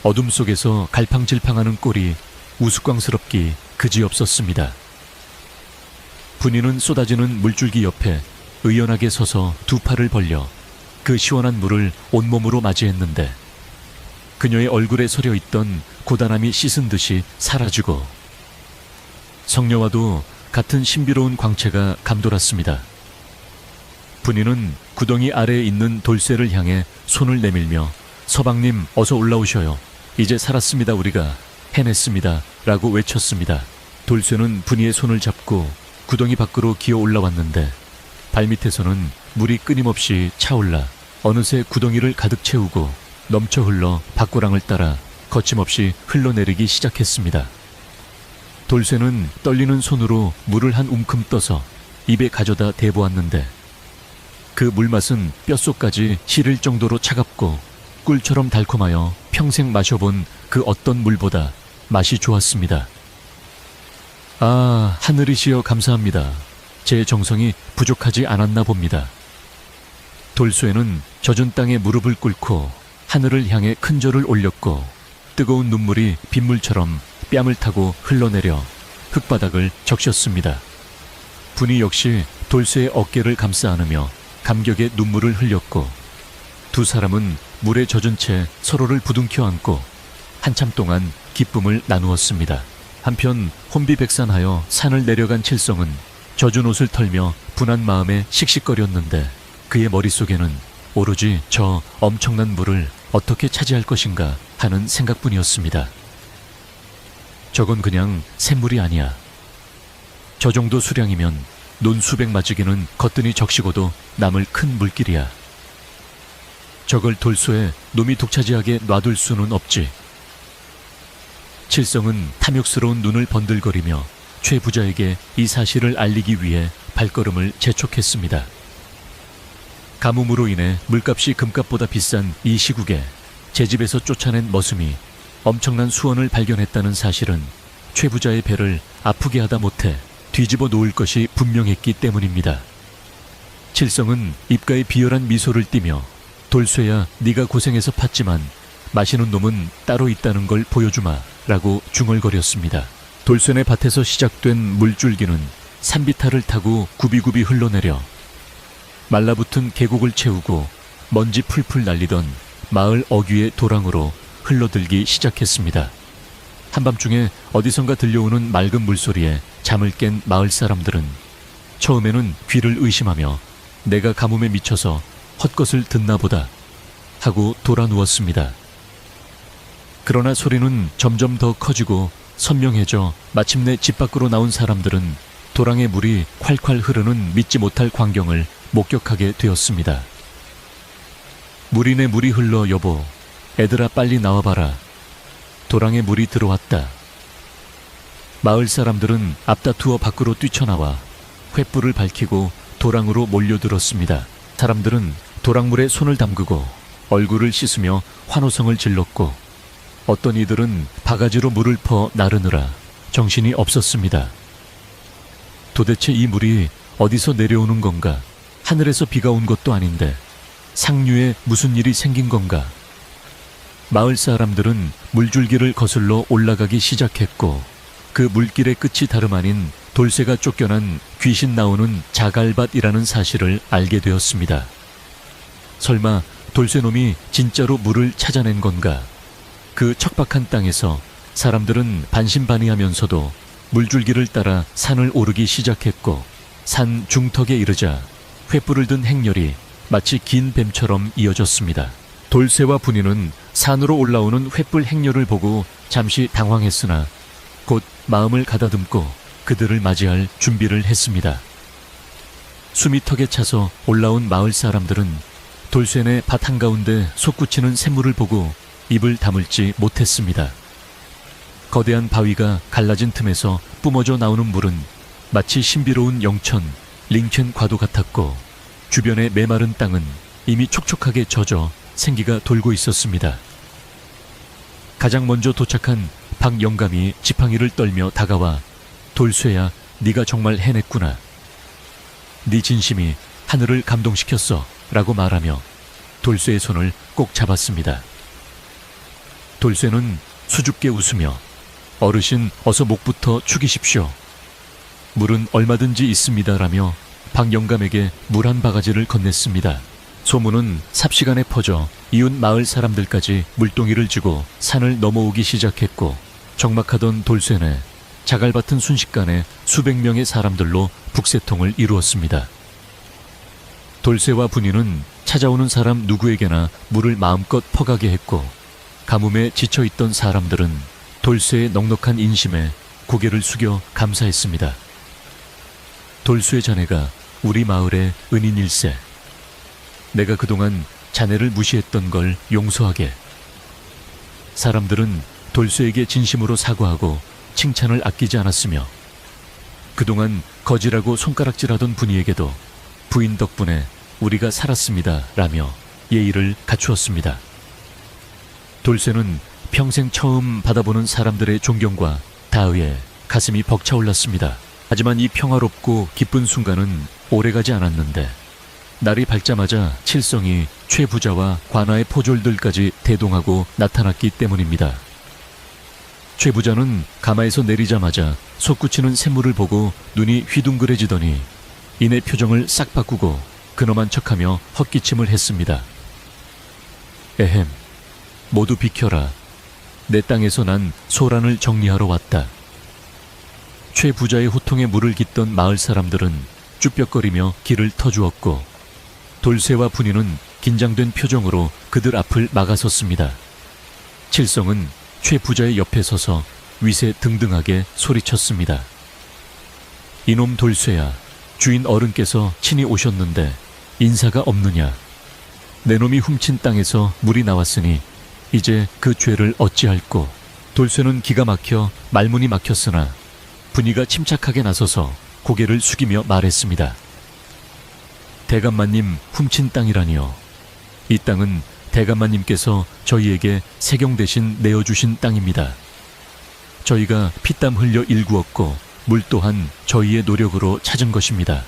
어둠 속에서 갈팡질팡하는 꼴이 우스꽝스럽기 그지없었습니다. 분이는 쏟아지는 물줄기 옆에 의연하게 서서 두 팔을 벌려 그 시원한 물을 온몸으로 맞이했는데 그녀의 얼굴에 서려 있던 고단함이 씻은 듯이 사라지고 성녀와도 같은 신비로운 광채가 감돌았습니다. 분이는 구덩이 아래에 있는 돌쇠를 향해 손을 내밀며 서방님 어서 올라오셔요. 이제 살았습니다. 우리가 해냈습니다. 라고 외쳤습니다. 돌쇠는 분이의 손을 잡고 구덩이 밖으로 기어 올라왔는데 발밑에서는 물이 끊임없이 차올라 어느새 구덩이를 가득 채우고 넘쳐 흘러 밭고랑을 따라 거침없이 흘러내리기 시작했습니다. 돌쇠는 떨리는 손으로 물을 한 움큼 떠서 입에 가져다 대보았는데 그 물맛은 뼛속까지 시릴 정도로 차갑고 꿀처럼 달콤하여 평생 마셔본 그 어떤 물보다 맛이 좋았습니다. 아, 하늘이시여 감사합니다. 제 정성이 부족하지 않았나 봅니다. 돌쇠는 젖은 땅에 무릎을 꿇고 하늘을 향해 큰 절을 올렸고 뜨거운 눈물이 빗물처럼 뺨을 타고 흘러내려 흙바닥을 적셨습니다. 분이 역시 돌쇠의 어깨를 감싸 안으며 감격의 눈물을 흘렸고 두 사람은 물에 젖은 채 서로를 부둥켜 안고 한참 동안 기쁨을 나누었습니다. 한편 혼비백산하여 산을 내려간 칠성은 젖은 옷을 털며 분한 마음에 씩씩거렸는데 그의 머릿속에는 오로지 저 엄청난 물을 어떻게 차지할 것인가 하는 생각뿐이었습니다. 저건 그냥 샘물이 아니야. 저 정도 수량이면 논 수백 마지기는 거뜬히 적시고도 남을 큰 물길이야. 저걸 돌쇠에 놈이 독차지하게 놔둘 수는 없지. 칠성은 탐욕스러운 눈을 번들거리며 최 부자에게 이 사실을 알리기 위해 발걸음을 재촉했습니다. 가뭄으로 인해 물값이 금값보다 비싼 이 시국에 제 집에서 쫓아낸 머슴이 엄청난 수원을 발견했다는 사실은 최 부자의 배를 아프게 하다 못해 뒤집어 놓을 것이 분명했기 때문입니다. 칠성은 입가에 비열한 미소를 띠며 돌쇠야 네가 고생해서 팠지만 마시는 놈은 따로 있다는 걸 보여주마 라고 중얼거렸습니다. 돌쇠네 밭에서 시작된 물줄기는 산비탈을 타고 굽이굽이 흘러내려 말라붙은 계곡을 채우고 먼지 풀풀 날리던 마을 어귀의 도랑으로 흘러들기 시작했습니다. 한밤중에 어디선가 들려오는 맑은 물소리에 잠을 깬 마을 사람들은 처음에는 귀를 의심하며 내가 가뭄에 미쳐서 헛것을 듣나 보다 하고 돌아 누웠습니다. 그러나 소리는 점점 더 커지고 선명해져 마침내 집 밖으로 나온 사람들은 도랑의 물이 콸콸 흐르는 믿지 못할 광경을 목격하게 되었습니다. 물이네 물이 흘러 여보, 애들아 빨리 나와봐라. 도랑에 물이 들어왔다. 마을 사람들은 앞다투어 밖으로 뛰쳐나와 횃불을 밝히고 도랑으로 몰려들었습니다. 사람들은 도랑물에 손을 담그고 얼굴을 씻으며 환호성을 질렀고 어떤 이들은 바가지로 물을 퍼 나르느라 정신이 없었습니다. 도대체 이 물이 어디서 내려오는 건가? 하늘에서 비가 온 것도 아닌데 상류에 무슨 일이 생긴 건가? 마을 사람들은 물줄기를 거슬러 올라가기 시작했고 그 물길의 끝이 다름 아닌 돌쇠가 쫓겨난 귀신 나오는 자갈밭이라는 사실을 알게 되었습니다. 설마 돌쇠놈이 진짜로 물을 찾아낸 건가? 그 척박한 땅에서 사람들은 반신반의하면서도 물줄기를 따라 산을 오르기 시작했고 산 중턱에 이르자 횃불을 든 행렬이 마치 긴 뱀처럼 이어졌습니다. 돌쇠와 분이는 산으로 올라오는 횃불 행렬을 보고 잠시 당황했으나 곧 마음을 가다듬고 그들을 맞이할 준비를 했습니다. 숨이 턱에 차서 올라온 마을 사람들은 돌쇠네 밭 한가운데 솟구치는 샘물을 보고 입을 다물지 못했습니다. 거대한 바위가 갈라진 틈에서 뿜어져 나오는 물은 마치 신비로운 영천, 링켄 과도 같았고 주변의 메마른 땅은 이미 촉촉하게 젖어 생기가 돌고 있었습니다. 가장 먼저 도착한 박영감이 지팡이를 떨며 다가와 돌쇠야, 네가 정말 해냈구나. 네 진심이 하늘을 감동시켰어 라고 말하며 돌쇠의 손을 꼭 잡았습니다. 돌쇠는 수줍게 웃으며 어르신 어서 목부터 축이십시오. 물은 얼마든지 있습니다라며 박영감에게 물 한 바가지를 건넸습니다. 소문은 삽시간에 퍼져 이웃 마을 사람들까지 물동이를 쥐고 산을 넘어오기 시작했고 적막하던 돌쇠네 자갈밭은 순식간에 수백 명의 사람들로 북새통을 이루었습니다. 돌쇠와 분이는 찾아오는 사람 누구에게나 물을 마음껏 퍼가게 했고 가뭄에 지쳐있던 사람들은 돌쇠의 넉넉한 인심에 고개를 숙여 감사했습니다. 돌쇠 자네가 우리 마을의 은인일세. 내가 그동안 자네를 무시했던 걸 용서하게. 사람들은 돌쇠에게 진심으로 사과하고 칭찬을 아끼지 않았으며 그동안 거지라고 손가락질하던 분이에게도 부인 덕분에 우리가 살았습니다 라며 예의를 갖추었습니다. 돌쇠는 평생 처음 받아보는 사람들의 존경과 다의에 가슴이 벅차올랐습니다. 하지만 이 평화롭고 기쁜 순간은 오래가지 않았는데 날이 밝자마자 칠성이 최 부자와 관아의 포졸들까지 대동하고 나타났기 때문입니다. 최 부자는 가마에서 내리자마자 솟구치는 샘물을 보고 눈이 휘둥그레지더니 이내 표정을 싹 바꾸고 근엄한 척하며 헛기침을 했습니다. 에헴, 모두 비켜라. 내 땅에서 난 소란을 정리하러 왔다. 최 부자의 호통에 물을 깃던 마을 사람들은 쭈뼛거리며 길을 터주었고 돌쇠와 분이는 긴장된 표정으로 그들 앞을 막아섰습니다. 칠성은 최 부자의 옆에 서서 위세 등등하게 소리쳤습니다. 이놈 돌쇠야, 주인 어른께서 친히 오셨는데 인사가 없느냐. 내 놈이 훔친 땅에서 물이 나왔으니 이제 그 죄를 어찌할꼬. 돌쇠는 기가 막혀 말문이 막혔으나 분이가 침착하게 나서서 고개를 숙이며 말했습니다. 대감마님 훔친 땅이라니요. 이 땅은 대감마님께서 저희에게 세경 대신 내어주신 땅입니다. 저희가 피땀 흘려 일구었고 물 또한 저희의 노력으로 찾은 것입니다.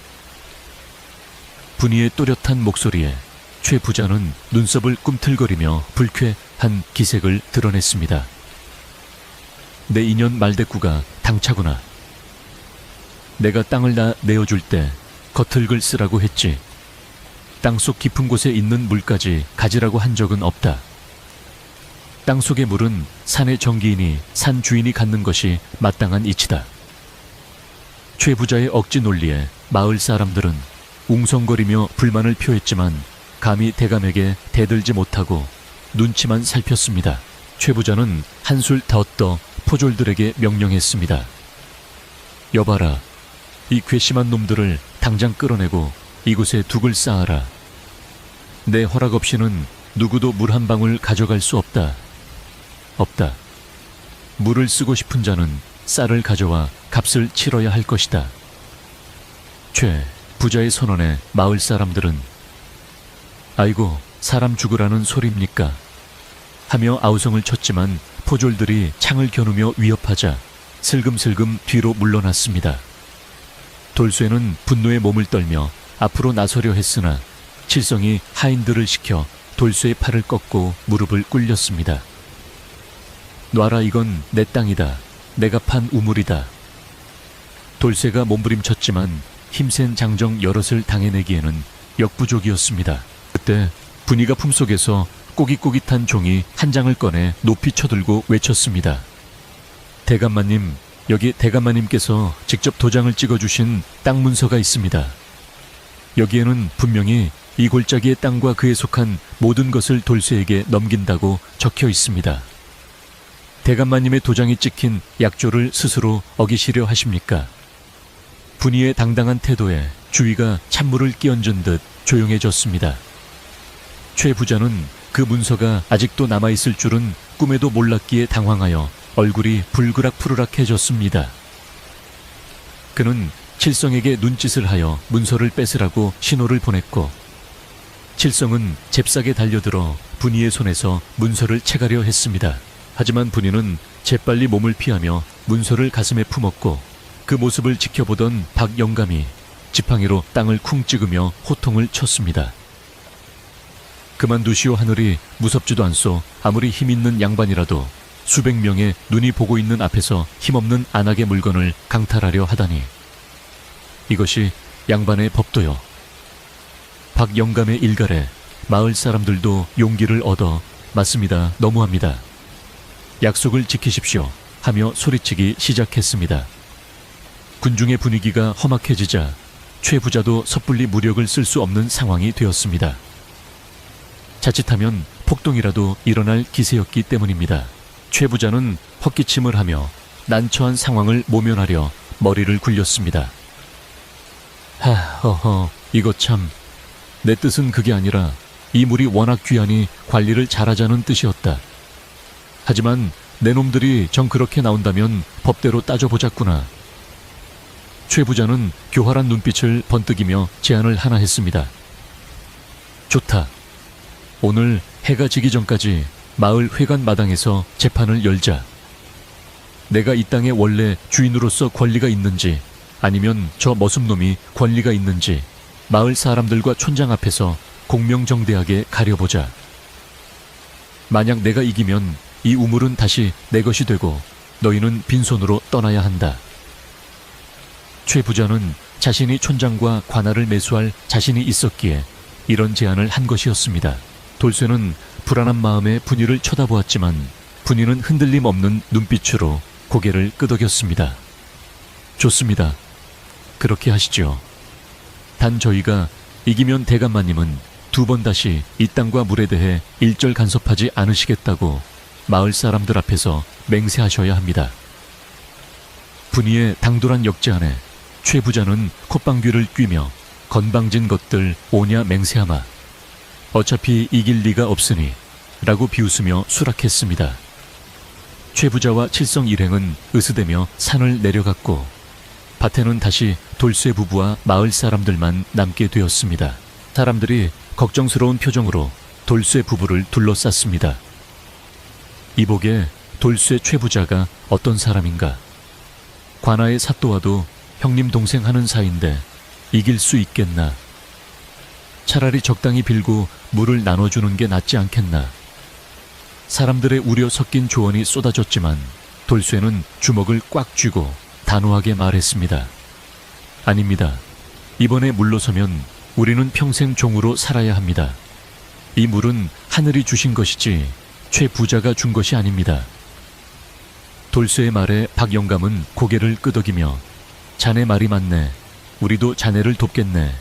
분이의 또렷한 목소리에 최 부자는 눈썹을 꿈틀거리며 불쾌한 기색을 드러냈습니다. 내 인연 말대꾸가 당차구나. 내가 땅을 다 내어줄 때 겉흙을 쓰라고 했지. 땅속 깊은 곳에 있는 물까지 가지라고 한 적은 없다. 땅속의 물은 산의 정기인이 산 주인이 갖는 것이 마땅한 이치다. 최 부자의 억지 논리에 마을 사람들은 웅성거리며 불만을 표했지만 감히 대감에게 대들지 못하고 눈치만 살폈습니다. 최 부자는 한술 더 떠 포졸들에게 명령했습니다. 여봐라, 이 괘씸한 놈들을 당장 끌어내고 이곳에 둑을 쌓아라. 내 허락 없이는 누구도 물 한 방울 가져갈 수 없다. 없다. 물을 쓰고 싶은 자는 쌀을 가져와 값을 치러야 할 것이다. 최 부자의 선언에 마을 사람들은 아이고, 사람 죽으라는 소리입니까? 하며 아우성을 쳤지만 포졸들이 창을 겨누며 위협하자 슬금슬금 뒤로 물러났습니다. 돌쇠는 분노에 몸을 떨며 앞으로 나서려 했으나 칠성이 하인들을 시켜 돌쇠의 팔을 꺾고 무릎을 꿇렸습니다. 놔라, 이건 내 땅이다. 내가 판 우물이다. 돌쇠가 몸부림쳤지만 힘센 장정 여럿을 당해내기에는 역부족이었습니다. 그때 분이가 품속에서 꼬깃꼬깃한 종이 한 장을 꺼내 높이 쳐들고 외쳤습니다. 대감마님, 여기 대감마님께서 직접 도장을 찍어주신 땅 문서가 있습니다. 여기에는 분명히 이 골짜기의 땅과 그에 속한 모든 것을 돌쇠에게 넘긴다고 적혀 있습니다. 대감마님의 도장이 찍힌 약조를 스스로 어기시려 하십니까? 분이의 당당한 태도에 주위가 찬물을 끼얹은 듯 조용해졌습니다. 최 부자는 그 문서가 아직도 남아있을 줄은 꿈에도 몰랐기에 당황하여 얼굴이 불그락푸르락해졌습니다. 그는 칠성에게 눈짓을 하여 문서를 뺏으라고 신호를 보냈고 칠성은 잽싸게 달려들어 분이의 손에서 문서를 채가려 했습니다. 하지만 분이는 재빨리 몸을 피하며 문서를 가슴에 품었고 그 모습을 지켜보던 박영감이 지팡이로 땅을 쿵 찍으며 호통을 쳤습니다. 그만두시오 하늘이 무섭지도 않소. 아무리 힘있는 양반이라도 수백 명의 눈이 보고 있는 앞에서 힘없는 안악의 물건을 강탈하려 하다니. 이것이 양반의 법도요. 박영감의 일갈에 마을 사람들도 용기를 얻어 맞습니다. 너무합니다. 약속을 지키십시오 하며 소리치기 시작했습니다. 군중의 분위기가 험악해지자 최 부자도 섣불리 무력을 쓸 수 없는 상황이 되었습니다. 자칫하면 폭동이라도 일어날 기세였기 때문입니다. 최 부자는 헛기침을 하며 난처한 상황을 모면하려 머리를 굴렸습니다. 이거 참, 내 뜻은 그게 아니라 이 물이 워낙 귀하니 관리를 잘하자는 뜻이었다. 하지만 내 놈들이 정 그렇게 나온다면 법대로 따져보자꾸나. 최 부자는 교활한 눈빛을 번뜩이며 제안을 하나 했습니다. 좋다. 오늘 해가 지기 전까지 마을 회관 마당에서 재판을 열자. 내가 이 땅의 원래 주인으로서 권리가 있는지 아니면 저 머슴놈이 권리가 있는지 마을 사람들과 촌장 앞에서 공명정대하게 가려보자. 만약 내가 이기면 이 우물은 다시 내 것이 되고 너희는 빈손으로 떠나야 한다. 최 부자는 자신이 촌장과 관할을 매수할 자신이 있었기에 이런 제안을 한 것이었습니다. 돌쇠는 불안한 마음에 분이를 쳐다보았지만 분이는 흔들림 없는 눈빛으로 고개를 끄덕였습니다. 좋습니다. 그렇게 하시죠. 단 저희가 이기면 대감마님은 2번 다시 이 땅과 물에 대해 일절 간섭하지 않으시겠다고 마을 사람들 앞에서 맹세하셔야 합니다. 분이의 당돌한 역제안에 최 부자는 콧방귀를 뀌며 건방진 것들 오냐 맹세하마. 어차피 이길 리가 없으니 라고 비웃으며 수락했습니다. 최 부자와 칠성 일행은 으스대며 산을 내려갔고 밭에는 다시 돌쇠 부부와 마을 사람들만 남게 되었습니다. 사람들이 걱정스러운 표정으로 돌쇠 부부를 둘러쌌습니다. 이복에 돌쇠 최 부자가 어떤 사람인가? 관아의 사또와도 형님 동생 하는 사이인데 이길 수 있겠나? 차라리 적당히 빌고 물을 나눠주는 게 낫지 않겠나? 사람들의 우려 섞인 조언이 쏟아졌지만 돌쇠는 주먹을 꽉 쥐고 단호하게 말했습니다. 아닙니다. 이번에 물러서면 우리는 평생 종으로 살아야 합니다. 이 물은 하늘이 주신 것이지 최 부자가 준 것이 아닙니다. 돌쇠의 말에 박 영감은 고개를 끄덕이며 자네 말이 맞네. 우리도 자네를 돕겠네.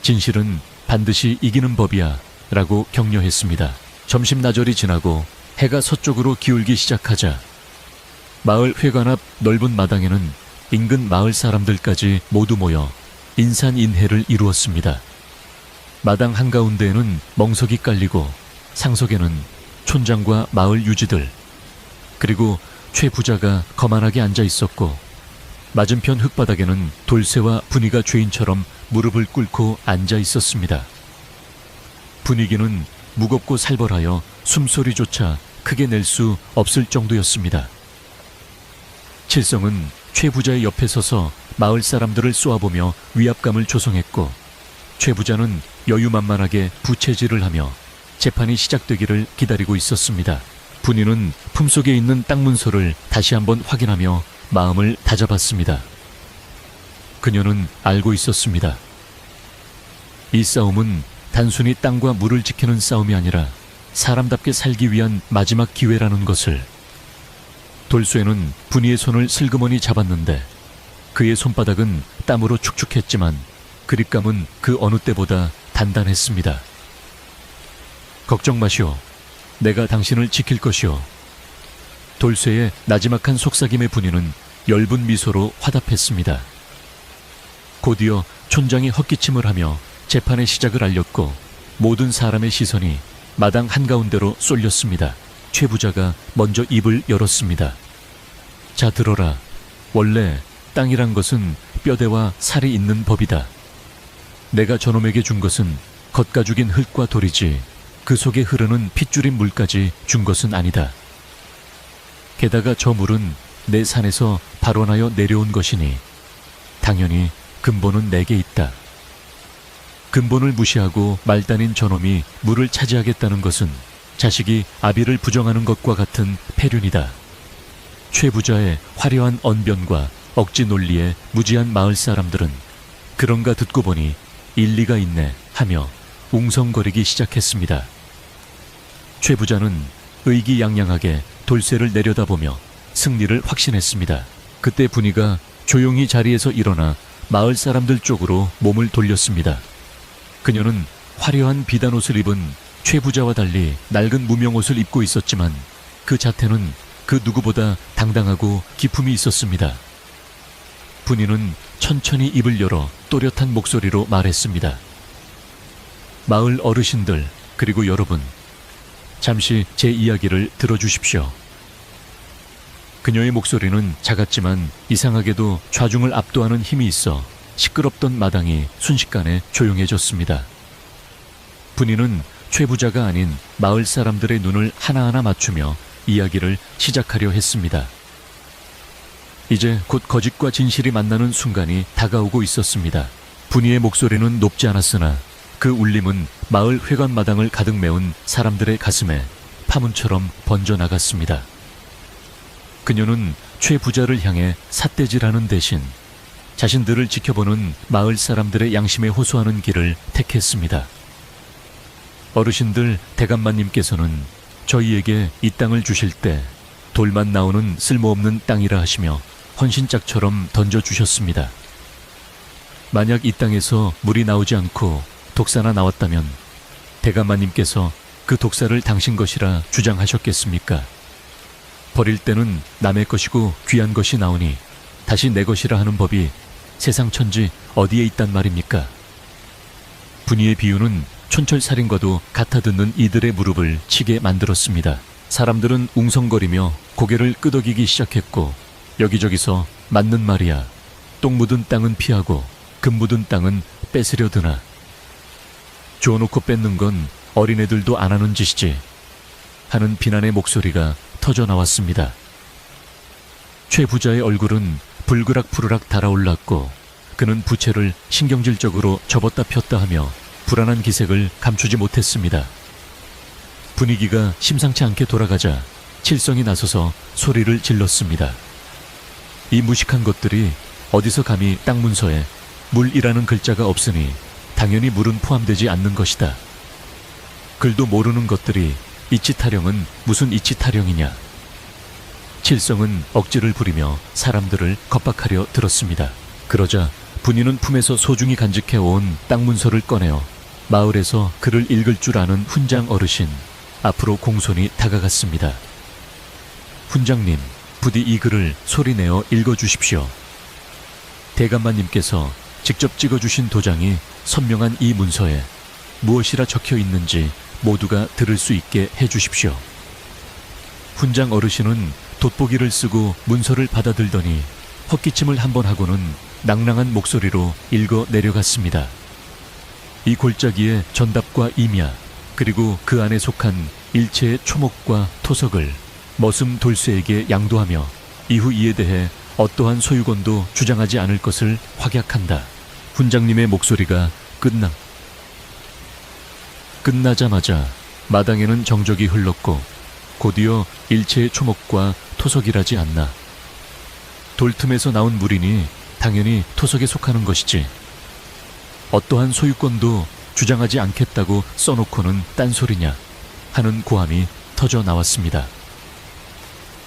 진실은 반드시 이기는 법이야 라고 격려했습니다. 점심나절이 지나고 해가 서쪽으로 기울기 시작하자 마을 회관 앞 넓은 마당에는 인근 마을 사람들까지 모두 모여 인산인해를 이루었습니다. 마당 한가운데에는 멍석이 깔리고 상석에는 촌장과 마을 유지들 그리고 최 부자가 거만하게 앉아 있었고 맞은편 흙바닥에는 돌쇠와 분이가 죄인처럼 무릎을 꿇고 앉아 있었습니다. 분위기는 무겁고 살벌하여 숨소리조차 크게 낼 수 없을 정도였습니다. 칠성은 최 부자의 옆에 서서 마을 사람들을 쏘아보며 위압감을 조성했고 최 부자는 여유만만하게 부채질을 하며 재판이 시작되기를 기다리고 있었습니다. 분이는 품속에 있는 땅 문서를 다시 한번 확인하며 마음을 다잡았습니다. 그녀는 알고 있었습니다. 이 싸움은 단순히 땅과 물을 지키는 싸움이 아니라 사람답게 살기 위한 마지막 기회라는 것을. 돌쇠는 분이의 손을 슬그머니 잡았는데 그의 손바닥은 땀으로 축축했지만 그립감은 그 어느 때보다 단단했습니다. 걱정 마시오. 내가 당신을 지킬 것이오. 돌쇠의 나지막한 속삭임의 분이는 엷은 미소로 화답했습니다. 곧이어 촌장이 헛기침을 하며 재판의 시작을 알렸고 모든 사람의 시선이 마당 한가운데로 쏠렸습니다. 최 부자가 먼저 입을 열었습니다. 자 들어라. 원래 땅이란 것은 뼈대와 살이 있는 법이다. 내가 저놈에게 준 것은 겉가죽인 흙과 돌이지 그 속에 흐르는 핏줄인 물까지 준 것은 아니다. 게다가 저 물은 내 산에서 발원하여 내려온 것이니 당연히 근본은 내게 있다. 근본을 무시하고 말단인 저놈이 물을 차지하겠다는 것은 자식이 아비를 부정하는 것과 같은 패륜이다. 최 부자의 화려한 언변과 억지 논리에 무지한 마을 사람들은 그런가 듣고 보니 일리가 있네 하며 웅성거리기 시작했습니다. 최 부자는 의기양양하게 돌쇠를 내려다보며 승리를 확신했습니다. 그때 분이가 조용히 자리에서 일어나 마을 사람들 쪽으로 몸을 돌렸습니다. 그녀는 화려한 비단옷을 입은 최 부자와 달리 낡은 무명옷을 입고 있었지만 그 자태는 그 누구보다 당당하고 기품이 있었습니다. 분이는 천천히 입을 열어 또렷한 목소리로 말했습니다. 마을 어르신들 그리고 여러분, 잠시 제 이야기를 들어주십시오. 그녀의 목소리는 작았지만 이상하게도 좌중을 압도하는 힘이 있어 시끄럽던 마당이 순식간에 조용해졌습니다. 분이는 최 부자가 아닌 마을 사람들의 눈을 하나하나 맞추며 이야기를 시작하려 했습니다. 이제 곧 거짓과 진실이 만나는 순간이 다가오고 있었습니다. 분이의 목소리는 높지 않았으나 그 울림은 마을 회관마당을 가득 메운 사람들의 가슴에 파문처럼 번져나갔습니다. 그녀는 최 부자를 향해 삿대질하는 대신 자신들을 지켜보는 마을 사람들의 양심에 호소하는 길을 택했습니다. 어르신들 대감마님께서는 저희에게 이 땅을 주실 때 돌만 나오는 쓸모없는 땅이라 하시며 헌신짝처럼 던져주셨습니다. 만약 이 땅에서 물이 나오지 않고 독사나 나왔다면 대감마님께서 그 독사를 당신 것이라 주장하셨겠습니까? 버릴 때는 남의 것이고 귀한 것이 나오니 다시 내 것이라 하는 법이 세상 천지 어디에 있단 말입니까? 분이의 비유는 촌철살인과도 같아 듣는 이들의 무릎을 치게 만들었습니다. 사람들은 웅성거리며 고개를 끄덕이기 시작했고 여기저기서 맞는 말이야. 똥 묻은 땅은 피하고 금 묻은 땅은 뺏으려 드나. 주워놓고 뺏는 건 어린애들도 안 하는 짓이지 하는 비난의 목소리가 터져 나왔습니다. 최 부자의 얼굴은 불그락푸르락 달아올랐고 그는 부채를 신경질적으로 접었다 폈다 하며 불안한 기색을 감추지 못했습니다. 분위기가 심상치 않게 돌아가자 칠성이 나서서 소리를 질렀습니다. 이 무식한 것들이 어디서 감히 땅 문서에 물이라는 글자가 없으니 당연히 물은 포함되지 않는 것이다. 글도 모르는 것들이 이치타령은 무슨 이치타령이냐. 칠성은 억지를 부리며 사람들을 겁박하려 들었습니다. 그러자 분이는 품에서 소중히 간직해온 땅 문서를 꺼내어 마을에서 글을 읽을 줄 아는 훈장 어르신 앞으로 공손히 다가갔습니다. 훈장님, 부디 이 글을 소리내어 읽어주십시오. 대감마님께서 직접 찍어주신 도장이 선명한 이 문서에 무엇이라 적혀 있는지 모두가 들을 수 있게 해주십시오. 훈장 어르신은 돋보기를 쓰고 문서를 받아들더니 헛기침을 한번 하고는 낭랑한 목소리로 읽어 내려갔습니다. 이 골짜기의 전답과 임야 그리고 그 안에 속한 일체의 초목과 토석을 머슴 돌쇠에게 양도하며 이후 이에 대해 어떠한 소유권도 주장하지 않을 것을 확약한다. 훈장님의 목소리가 끝나자마자 마당에는 정적이 흘렀고 곧이어 일체의 초목과 토석이라지 않나. 돌틈에서 나온 물이니 당연히 토석에 속하는 것이지. 어떠한 소유권도 주장하지 않겠다고 써놓고는 딴소리냐 하는 고함이 터져 나왔습니다.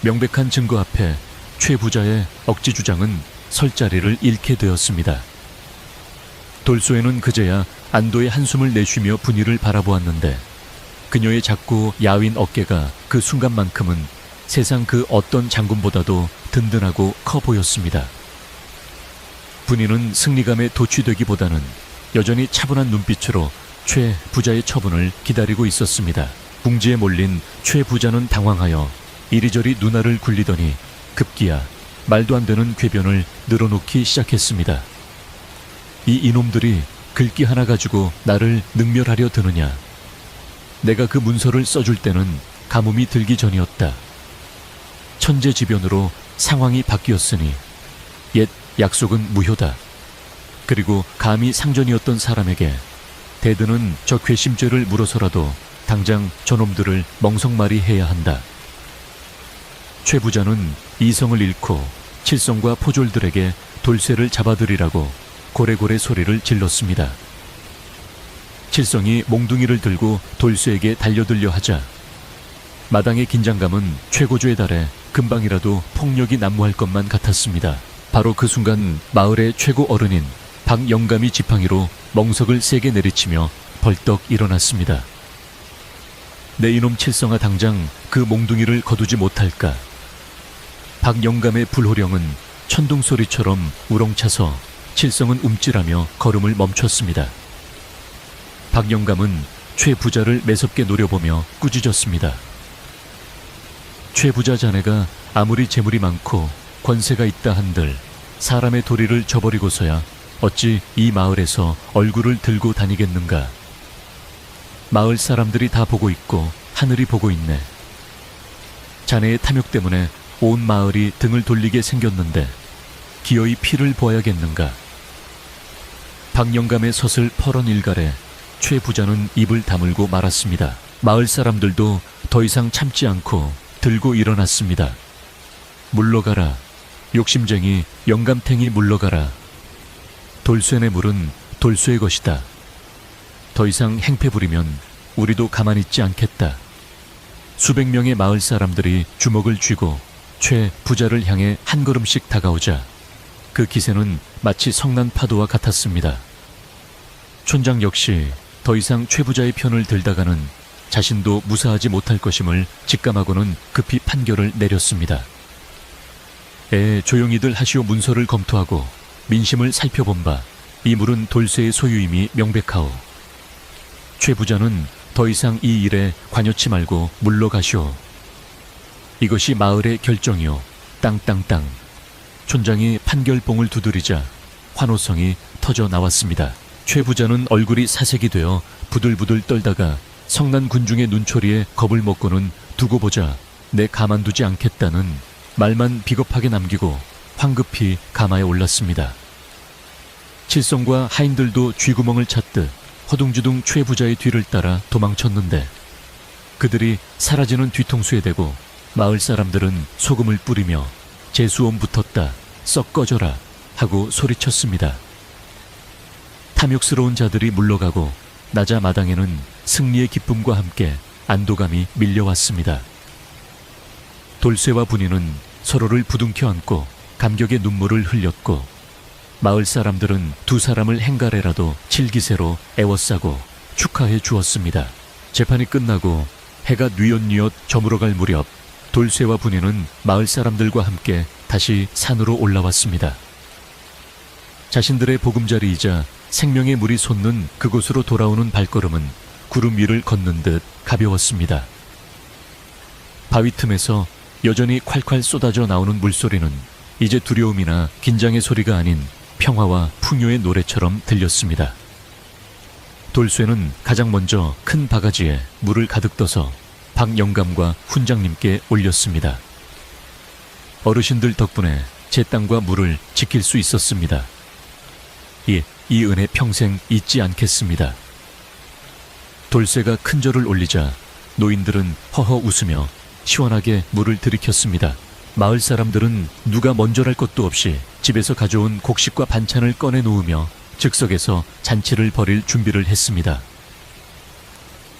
명백한 증거 앞에 최 부자의 억지 주장은 설 자리를 잃게 되었습니다. 돌소에는 그제야 안도의 한숨을 내쉬며 분이를 바라보았는데 그녀의 작고 야윈 어깨가 그 순간만큼은 세상 그 어떤 장군보다도 든든하고 커 보였습니다. 분이는 승리감에 도취되기보다는 여전히 차분한 눈빛으로 최 부자의 처분을 기다리고 있었습니다. 궁지에 몰린 최 부자는 당황하여 이리저리 눈알을 굴리더니 급기야 말도 안 되는 궤변을 늘어놓기 시작했습니다. 이 이놈들이 글귀 하나 가지고 나를 능멸하려 드느냐. 내가 그 문서를 써줄 때는 가뭄이 들기 전이었다. 천재지변으로 상황이 바뀌었으니 옛 약속은 무효다. 그리고 감히 상전이었던 사람에게 대드는 저 괘씸죄를 물어서라도 당장 저놈들을 멍석말이 해야 한다. 최 부자는 이성을 잃고 칠성과 포졸들에게 돌쇠를 잡아들이라고 고래고래 소리를 질렀습니다. 칠성이 몽둥이를 들고 돌쇠에게 달려들려 하자 마당의 긴장감은 최고조에 달해 금방이라도 폭력이 난무할 것만 같았습니다. 바로 그 순간 마을의 최고 어른인 박영감이 지팡이로 멍석을 세게 내리치며 벌떡 일어났습니다. 내 이놈 칠성아 당장 그 몽둥이를 거두지 못할까. 박영감의 불호령은 천둥소리처럼 우렁차서 칠성은 움찔하며 걸음을 멈췄습니다. 박영감은 최 부자를 매섭게 노려보며 꾸짖었습니다. 최 부자 자네가 아무리 재물이 많고 권세가 있다 한들 사람의 도리를 저버리고서야 어찌 이 마을에서 얼굴을 들고 다니겠는가. 마을 사람들이 다 보고 있고 하늘이 보고 있네. 자네의 탐욕 때문에 온 마을이 등을 돌리게 생겼는데 기어이 피를 보아야겠는가. 박영감의 섯을 펄언 일갈에 최 부자는 입을 다물고 말았습니다. 마을 사람들도 더 이상 참지 않고 들고 일어났습니다. 물러가라. 욕심쟁이 영감탱이 물러가라. 돌쇠네 물은 돌쇠의 것이다. 더 이상 행패 부리면 우리도 가만히 있지 않겠다. 수백 명의 마을 사람들이 주먹을 쥐고 최 부자를 향해 한 걸음씩 다가오자 그 기세는 마치 성난 파도와 같았습니다. 촌장 역시 더 이상 최 부자의 편을 들다가는 자신도 무사하지 못할 것임을 직감하고는 급히 판결을 내렸습니다. 조용히들 하시오. 문서를 검토하고 민심을 살펴본 바 이 물은 돌쇠의 소유임이 명백하오. 최 부자는 더 이상 이 일에 관여치 말고 물러가시오. 이것이 마을의 결정이오. 땅땅땅. 촌장이 판결봉을 두드리자 환호성이 터져 나왔습니다. 최 부자는 얼굴이 사색이 되어 부들부들 떨다가 성난 군중의 눈초리에 겁을 먹고는 두고 보자 내 가만두지 않겠다는 말만 비겁하게 남기고 황급히 가마에 올랐습니다. 칠성과 하인들도 쥐구멍을 찾듯 허둥지둥 최 부자의 뒤를 따라 도망쳤는데 그들이 사라지는 뒤통수에 대고 마을 사람들은 소금을 뿌리며 재수옴 붙었다, 썩 꺼져라 하고 소리쳤습니다. 탐욕스러운 자들이 물러가고 나자 마당에는 승리의 기쁨과 함께 안도감이 밀려왔습니다. 돌쇠와 분이는 서로를 부둥켜 안고 감격의 눈물을 흘렸고 마을 사람들은 두 사람을 행가래라도 칠기세로 애워싸고 축하해 주었습니다. 재판이 끝나고 해가 뉘엿뉘엿 저물어갈 무렵 돌쇠와 분이는 마을 사람들과 함께 다시 산으로 올라왔습니다. 자신들의 보금자리이자 생명의 물이 솟는 그곳으로 돌아오는 발걸음은 구름 위를 걷는 듯 가벼웠습니다. 바위 틈에서 여전히 콸콸 쏟아져 나오는 물소리는 이제 두려움이나 긴장의 소리가 아닌 평화와 풍요의 노래처럼 들렸습니다. 돌쇠는 가장 먼저 큰 바가지에 물을 가득 떠서 박영감과 훈장님께 올렸습니다. 어르신들 덕분에 제 땅과 물을 지킬 수 있었습니다. 이 은혜 평생 잊지 않겠습니다. 돌쇠가 큰 절을 올리자 노인들은 허허 웃으며 시원하게 물을 들이켰습니다. 마을 사람들은 누가 먼저랄 것도 없이 집에서 가져온 곡식과 반찬을 꺼내 놓으며 즉석에서 잔치를 벌일 준비를 했습니다.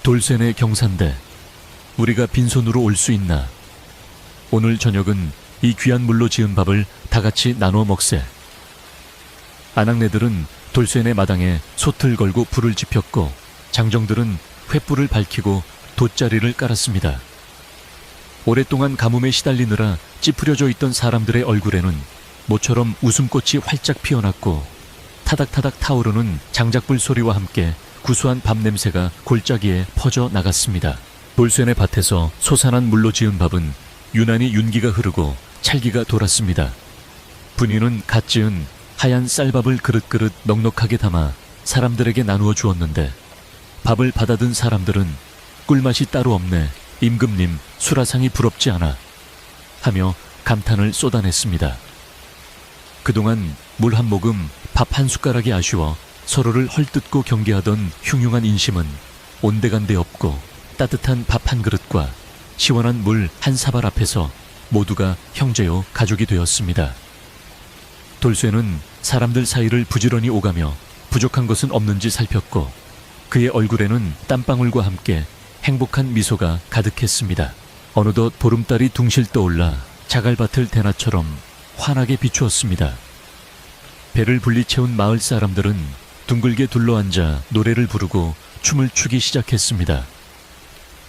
돌쇠네 경산대, 우리가 빈손으로 올 수 있나? 오늘 저녁은 이 귀한 물로 지은 밥을 다 같이 나눠 먹세. 아낙네들은 돌쇠네 마당에 솥을 걸고 불을 지폈고 장정들은 횃불을 밝히고 돗자리를 깔았습니다. 오랫동안 가뭄에 시달리느라 찌푸려져 있던 사람들의 얼굴에는 모처럼 웃음꽃이 활짝 피어났고 타닥타닥 타오르는 장작불 소리와 함께 구수한 밥 냄새가 골짜기에 퍼져 나갔습니다. 돌쇠네 밭에서 솟아난 물로 지은 밥은 유난히 윤기가 흐르고 찰기가 돌았습니다. 분이는 갓 지은 하얀 쌀밥을 그릇그릇 넉넉하게 담아 사람들에게 나누어 주었는데 밥을 받아든 사람들은 꿀맛이 따로 없네. 임금님 수라상이 부럽지 않아 하며 감탄을 쏟아냈습니다. 그동안 물 한 모금 밥 한 숟가락이 아쉬워 서로를 헐뜯고 경계하던 흉흉한 인심은 온데간데 없고 따뜻한 밥 한 그릇과 시원한 물 한 사발 앞에서 모두가 형제요 가족이 되었습니다. 돌쇠는 사람들 사이를 부지런히 오가며 부족한 것은 없는지 살폈고 그의 얼굴에는 땀방울과 함께 행복한 미소가 가득했습니다. 어느덧 보름달이 둥실 떠올라 자갈밭을 대낮처럼 환하게 비추었습니다. 배를 분리 채운 마을 사람들은 둥글게 둘러앉아 노래를 부르고 춤을 추기 시작했습니다.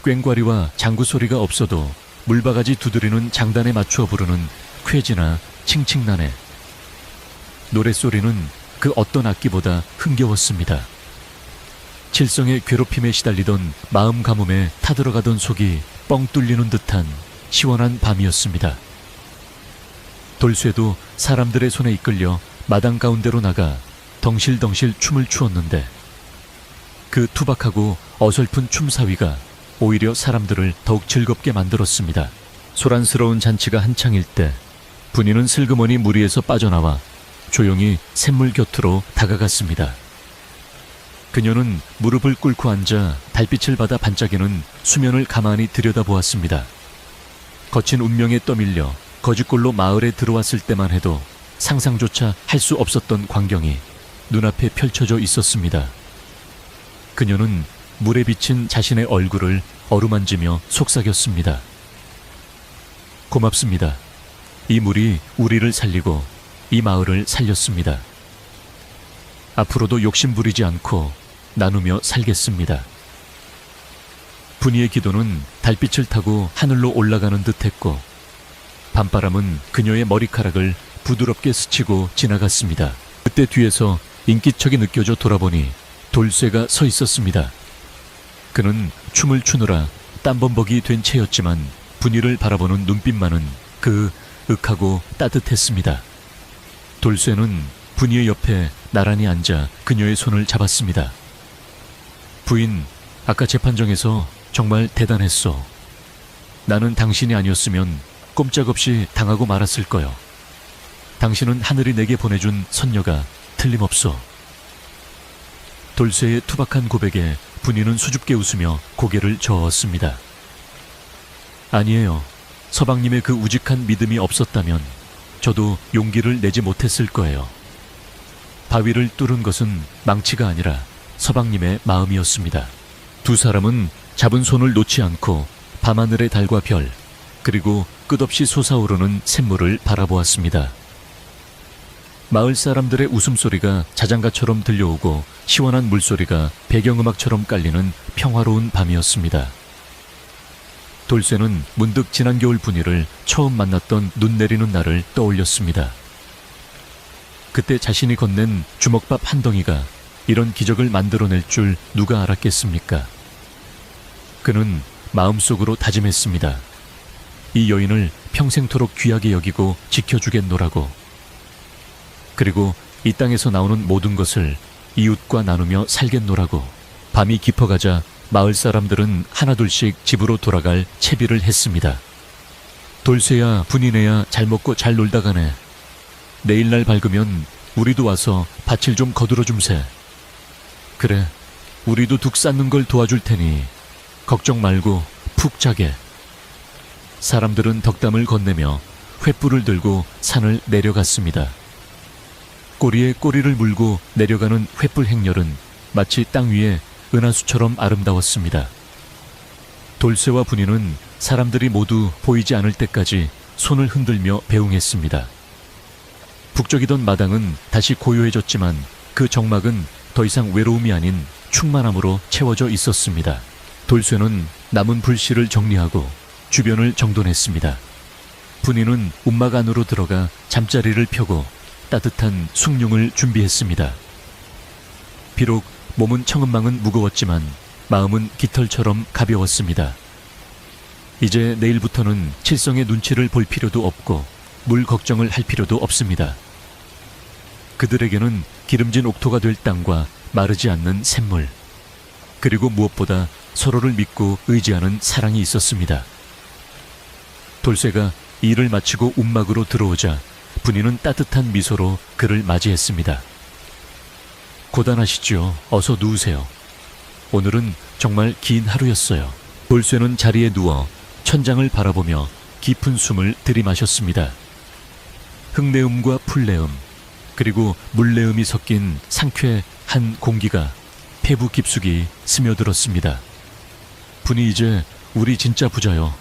꽹과리와 장구 소리가 없어도 물바가지 두드리는 장단에 맞추어 부르는 쾌지나 칭칭나네. 노랫소리는 그 어떤 악기보다 흥겨웠습니다. 칠성의 괴롭힘에 시달리던 마음 가뭄에 타들어가던 속이 뻥 뚫리는 듯한 시원한 밤이었습니다. 돌쇠도 사람들의 손에 이끌려 마당 가운데로 나가 덩실덩실 춤을 추었는데 그 투박하고 어설픈 춤사위가 오히려 사람들을 더욱 즐겁게 만들었습니다. 소란스러운 잔치가 한창일 때 분이는 슬그머니 무리에서 빠져나와 조용히 샘물 곁으로 다가갔습니다. 그녀는 무릎을 꿇고 앉아 달빛을 받아 반짝이는 수면을 가만히 들여다보았습니다. 거친 운명에 떠밀려 거짓골로 마을에 들어왔을 때만 해도 상상조차 할 수 없었던 광경이 눈앞에 펼쳐져 있었습니다. 그녀는 물에 비친 자신의 얼굴을 어루만지며 속삭였습니다. 고맙습니다. 이 물이 우리를 살리고 이 마을을 살렸습니다. 앞으로도 욕심 부리지 않고 나누며 살겠습니다. 분이의 기도는 달빛을 타고 하늘로 올라가는 듯했고 밤바람은 그녀의 머리카락을 부드럽게 스치고 지나갔습니다. 그때 뒤에서 인기척이 느껴져 돌아보니 돌쇠가 서 있었습니다. 그는 춤을 추느라 땀범벅이 된 채였지만 분이를 바라보는 눈빛만은 그윽하고 따뜻했습니다. 돌쇠는 분이의 옆에 나란히 앉아 그녀의 손을 잡았습니다. 부인, 아까 재판정에서 정말 대단했어. 나는 당신이 아니었으면 꼼짝없이 당하고 말았을 거요. 당신은 하늘이 내게 보내준 선녀가 틀림없어. 돌쇠의 투박한 고백에 분이는 수줍게 웃으며 고개를 저었습니다. 아니에요. 서방님의 그 우직한 믿음이 없었다면 저도 용기를 내지 못했을 거예요. 바위를 뚫은 것은 망치가 아니라 서방님의 마음이었습니다. 두 사람은 잡은 손을 놓지 않고 밤하늘의 달과 별, 그리고 끝없이 솟아오르는 샘물을 바라보았습니다. 마을 사람들의 웃음소리가 자장가처럼 들려오고 시원한 물소리가 배경음악처럼 깔리는 평화로운 밤이었습니다. 돌쇠는 문득 지난 겨울 분이를 처음 만났던 눈 내리는 날을 떠올렸습니다. 그때 자신이 건넨 주먹밥 한 덩이가 이런 기적을 만들어낼 줄 누가 알았겠습니까? 그는 마음속으로 다짐했습니다. 이 여인을 평생토록 귀하게 여기고 지켜주겠노라고. 그리고 이 땅에서 나오는 모든 것을 이웃과 나누며 살겠노라고. 밤이 깊어가자 마을 사람들은 하나둘씩 집으로 돌아갈 채비를 했습니다. 돌쇠야, 분이네야 잘 먹고 잘 놀다 가네. 내일날 밝으면 우리도 와서 밭을 좀 거들어 줌세. 그래, 우리도 둑 쌓는 걸 도와줄 테니 걱정 말고 푹 자게. 사람들은 덕담을 건네며 횃불을 들고 산을 내려갔습니다. 꼬리에 꼬리를 물고 내려가는 횃불 행렬은 마치 땅 위에 은하수처럼 아름다웠습니다. 돌쇠와 분이는 사람들이 모두 보이지 않을 때까지 손을 흔들며 배웅했습니다. 북적이던 마당은 다시 고요해졌지만 그 정막은 더 이상 외로움이 아닌 충만함으로 채워져 있었습니다. 돌쇠는 남은 불씨를 정리하고 주변을 정돈했습니다. 분이는 움막 안으로 들어가 잠자리를 펴고 따뜻한 숭늉을 준비했습니다. 비록 몸은 청은망은 무거웠지만 마음은 깃털처럼 가벼웠습니다. 이제 내일부터는 칠성의 눈치를 볼 필요도 없고 물 걱정을 할 필요도 없습니다. 그들에게는 기름진 옥토가 될 땅과 마르지 않는 샘물, 그리고 무엇보다 서로를 믿고 의지하는 사랑이 있었습니다. 돌쇠가 일을 마치고 움막으로 들어오자 분이는 따뜻한 미소로 그를 맞이했습니다. 고단하시죠. 어서 누우세요. 오늘은 정말 긴 하루였어요. 돌쇠는 자리에 누워 천장을 바라보며 깊은 숨을 들이마셨습니다. 흙내음과 풀내음, 그리고 물내음이 섞인 상쾌한 공기가 폐부 깊숙이 스며들었습니다. 분이 이제 우리 진짜 부자요.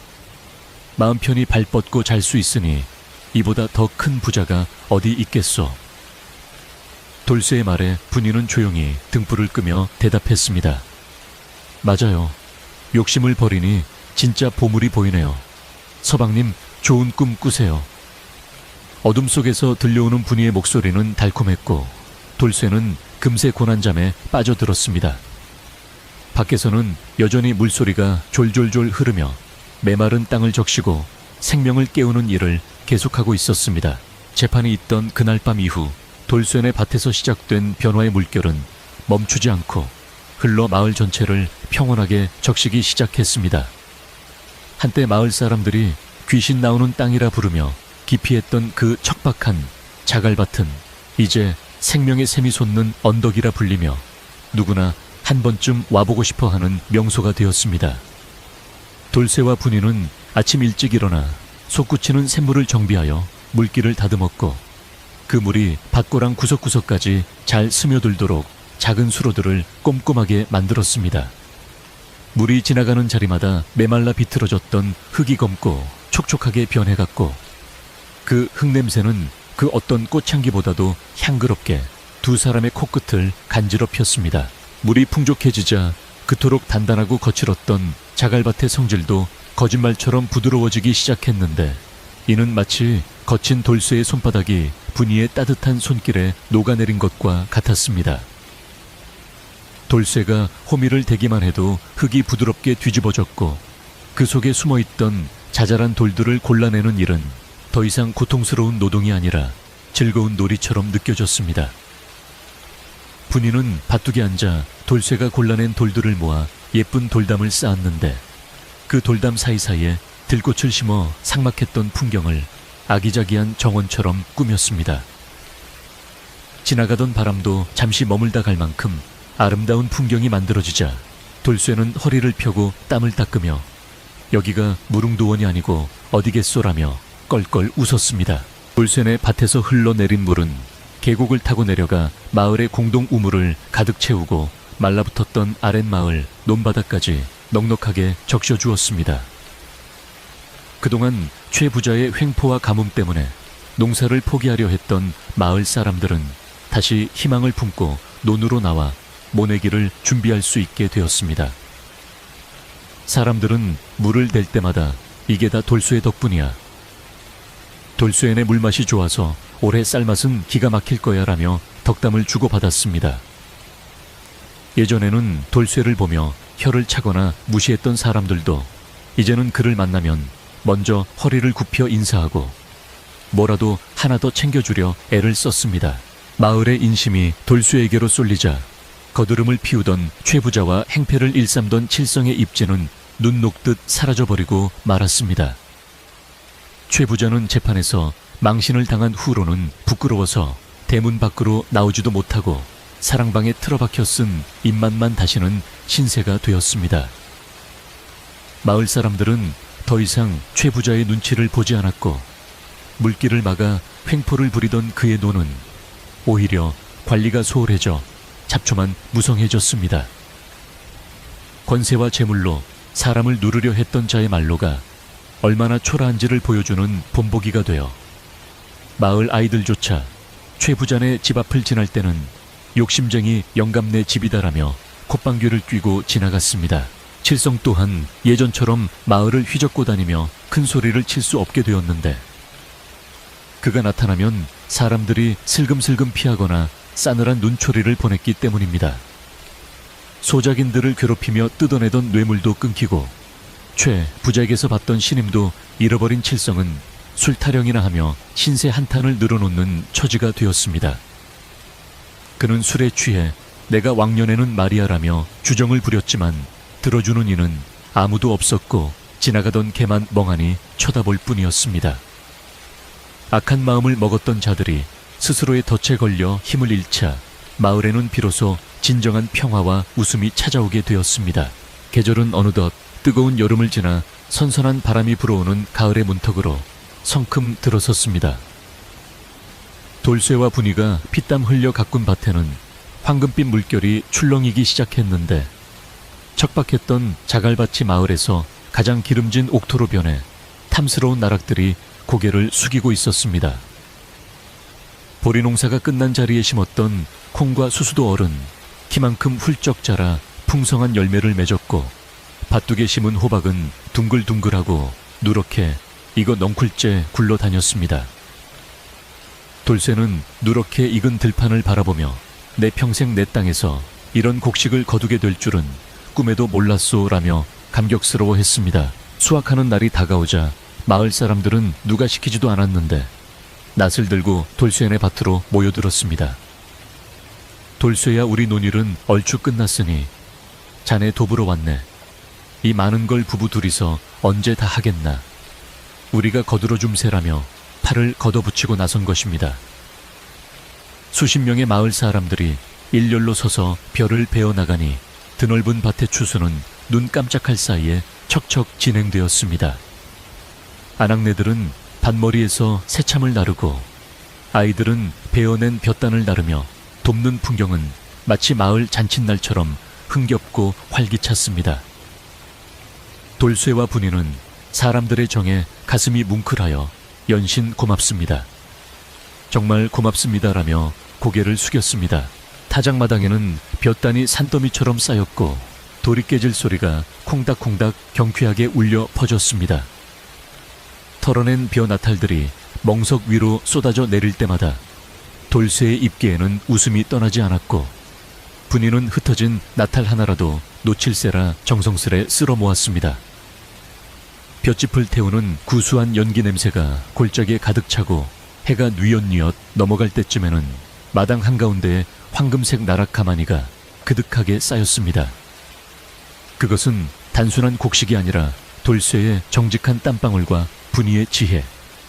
마음 편히 발 뻗고 잘 수 있으니 이보다 더 큰 부자가 어디 있겠소. 돌쇠의 말에 분이는 조용히 등불을 끄며 대답했습니다. 맞아요. 욕심을 버리니 진짜 보물이 보이네요. 서방님, 좋은 꿈 꾸세요. 어둠 속에서 들려오는 분이의 목소리는 달콤했고 돌쇠는 금세 고난잠에 빠져들었습니다. 밖에서는 여전히 물소리가 졸졸졸 흐르며 메마른 땅을 적시고 생명을 깨우는 일을 계속하고 있었습니다. 재판이 있던 그날 밤 이후 돌쇠네 밭에서 시작된 변화의 물결은 멈추지 않고 흘러 마을 전체를 평온하게 적시기 시작했습니다. 한때 마을 사람들이 귀신 나오는 땅이라 부르며 기피했던 그 척박한 자갈밭은 이제 생명의 샘이 솟는 언덕이라 불리며 누구나 한 번쯤 와보고 싶어 하는 명소가 되었습니다. 돌쇠와 분이는 아침 일찍 일어나 솟구치는 샘물을 정비하여 물길을 다듬었고 그 물이 밭고랑 구석구석까지 잘 스며들도록 작은 수로들을 꼼꼼하게 만들었습니다. 물이 지나가는 자리마다 메말라 비틀어졌던 흙이 검고 촉촉하게 변해갔고 그 흙냄새는 그 어떤 꽃향기보다도 향그럽게 두 사람의 코끝을 간지럽혔습니다. 물이 풍족해지자 그토록 단단하고 거칠었던 자갈밭의 성질도 거짓말처럼 부드러워지기 시작했는데 이는 마치 거친 돌쇠의 손바닥이 분이의 따뜻한 손길에 녹아내린 것과 같았습니다. 돌쇠가 호미를 대기만 해도 흙이 부드럽게 뒤집어졌고 그 속에 숨어있던 자잘한 돌들을 골라내는 일은 더 이상 고통스러운 노동이 아니라 즐거운 놀이처럼 느껴졌습니다. 분이는 밭둑에 앉아 돌쇠가 골라낸 돌들을 모아 예쁜 돌담을 쌓았는데 그 돌담 사이사이에 들꽃을 심어 삭막했던 풍경을 아기자기한 정원처럼 꾸몄습니다. 지나가던 바람도 잠시 머물다 갈 만큼 아름다운 풍경이 만들어지자 돌쇠는 허리를 펴고 땀을 닦으며 여기가 무릉도원이 아니고 어디겠소라며 껄껄 웃었습니다. 돌쇠네 밭에서 흘러내린 물은 계곡을 타고 내려가 마을의 공동 우물을 가득 채우고 말라붙었던 아랫마을 논바닥까지 넉넉하게 적셔주었습니다. 그동안 최 부자의 횡포와 가뭄 때문에 농사를 포기하려 했던 마을 사람들은 다시 희망을 품고 논으로 나와 모내기를 준비할 수 있게 되었습니다. 사람들은 물을 댈 때마다 이게 다 돌쇠의 덕분이야. 돌쇠네 물맛이 좋아서 올해 쌀맛은 기가 막힐 거야 라며 덕담을 주고받았습니다. 예전에는 돌쇠를 보며 혀를 차거나 무시했던 사람들도 이제는 그를 만나면 먼저 허리를 굽혀 인사하고 뭐라도 하나 더 챙겨주려 애를 썼습니다. 마을의 인심이 돌쇠에게로 쏠리자 거드름을 피우던 최부자와 행패를 일삼던 칠성의 입지는 눈 녹듯 사라져버리고 말았습니다. 최부자는 재판에서 망신을 당한 후로는 부끄러워서 대문 밖으로 나오지도 못하고 사랑방에 틀어박혀 쓴 입맛만 다시는 신세가 되었습니다. 마을 사람들은 더 이상 최부자의 눈치를 보지 않았고 물길을 막아 횡포를 부리던 그의 논은 오히려 관리가 소홀해져 잡초만 무성해졌습니다. 권세와 재물로 사람을 누르려 했던 자의 말로가 얼마나 초라한지를 보여주는 본보기가 되어 마을 아이들조차 최부자네 집 앞을 지날 때는 욕심쟁이 영감네 집이다라며 콧방귀를 뀌고 지나갔습니다. 칠성 또한 예전처럼 마을을 휘젓고 다니며 큰 소리를 칠 수 없게 되었는데 그가 나타나면 사람들이 슬금슬금 피하거나 싸늘한 눈초리를 보냈기 때문입니다. 소작인들을 괴롭히며 뜯어내던 뇌물도 끊기고 최 부자에게서 받던 신임도 잃어버린 칠성은 술 타령이나 하며 신세 한탄을 늘어놓는 처지가 되었습니다. 그는 술에 취해 내가 왕년에는 마리아라며 주정을 부렸지만 들어주는 이는 아무도 없었고 지나가던 개만 멍하니 쳐다볼 뿐이었습니다. 악한 마음을 먹었던 자들이 스스로의 덫에 걸려 힘을 잃자 마을에는 비로소 진정한 평화와 웃음이 찾아오게 되었습니다. 계절은 어느덧 뜨거운 여름을 지나 선선한 바람이 불어오는 가을의 문턱으로 성큼 들어섰습니다. 돌쇠와 분이가 피땀 흘려 가꾼 밭에는 황금빛 물결이 출렁이기 시작했는데 척박했던 자갈밭이 마을에서 가장 기름진 옥토로 변해 탐스러운 나락들이 고개를 숙이고 있었습니다. 보리 농사가 끝난 자리에 심었던 콩과 수수도 어른 키만큼 훌쩍 자라 풍성한 열매를 맺었고 밭둑에 심은 호박은 둥글둥글하고 누렇게 익어 넝쿨째 굴러다녔습니다. 돌쇠는 누렇게 익은 들판을 바라보며 내 평생 내 땅에서 이런 곡식을 거두게 될 줄은 꿈에도 몰랐소라며 감격스러워했습니다. 수확하는 날이 다가오자 마을 사람들은 누가 시키지도 않았는데 낫을 들고 돌쇠네 밭으로 모여들었습니다. 돌쇠야 우리 논일은 얼추 끝났으니 자네 도부러 왔네. 이 많은 걸 부부 둘이서 언제 다 하겠나. 우리가 거들어 줌세라며 팔을 걷어붙이고 나선 것입니다. 수십 명의 마을 사람들이 일렬로 서서 벼를 베어 나가니 드넓은 밭의 추수는 눈 깜짝할 사이에 척척 진행되었습니다. 아낙네들은 밭머리에서 새참을 나르고 아이들은 베어낸 볕단을 나르며 돕는 풍경은 마치 마을 잔칫날처럼 흥겹고 활기찼습니다. 돌쇠와 분이는 사람들의 정에 가슴이 뭉클하여 연신 고맙습니다. 정말 고맙습니다라며 고개를 숙였습니다. 타작마당에는 볕단이 산더미처럼 쌓였고 돌이 깨질 소리가 콩닥콩닥 경쾌하게 울려 퍼졌습니다. 털어낸 벼 나탈들이 멍석 위로 쏟아져 내릴 때마다 돌쇠의 입계에는 웃음이 떠나지 않았고 분이는 흩어진 나탈 하나라도 놓칠세라 정성스레 쓸어 모았습니다. 볏짚을 태우는 구수한 연기 냄새가 골짜기에 가득 차고 해가 뉘엿뉘엿 넘어갈 때쯤에는 마당 한가운데에 황금색 나락 가마니가 그득하게 쌓였습니다. 그것은 단순한 곡식이 아니라 돌쇠의 정직한 땀방울과 분이의 지혜,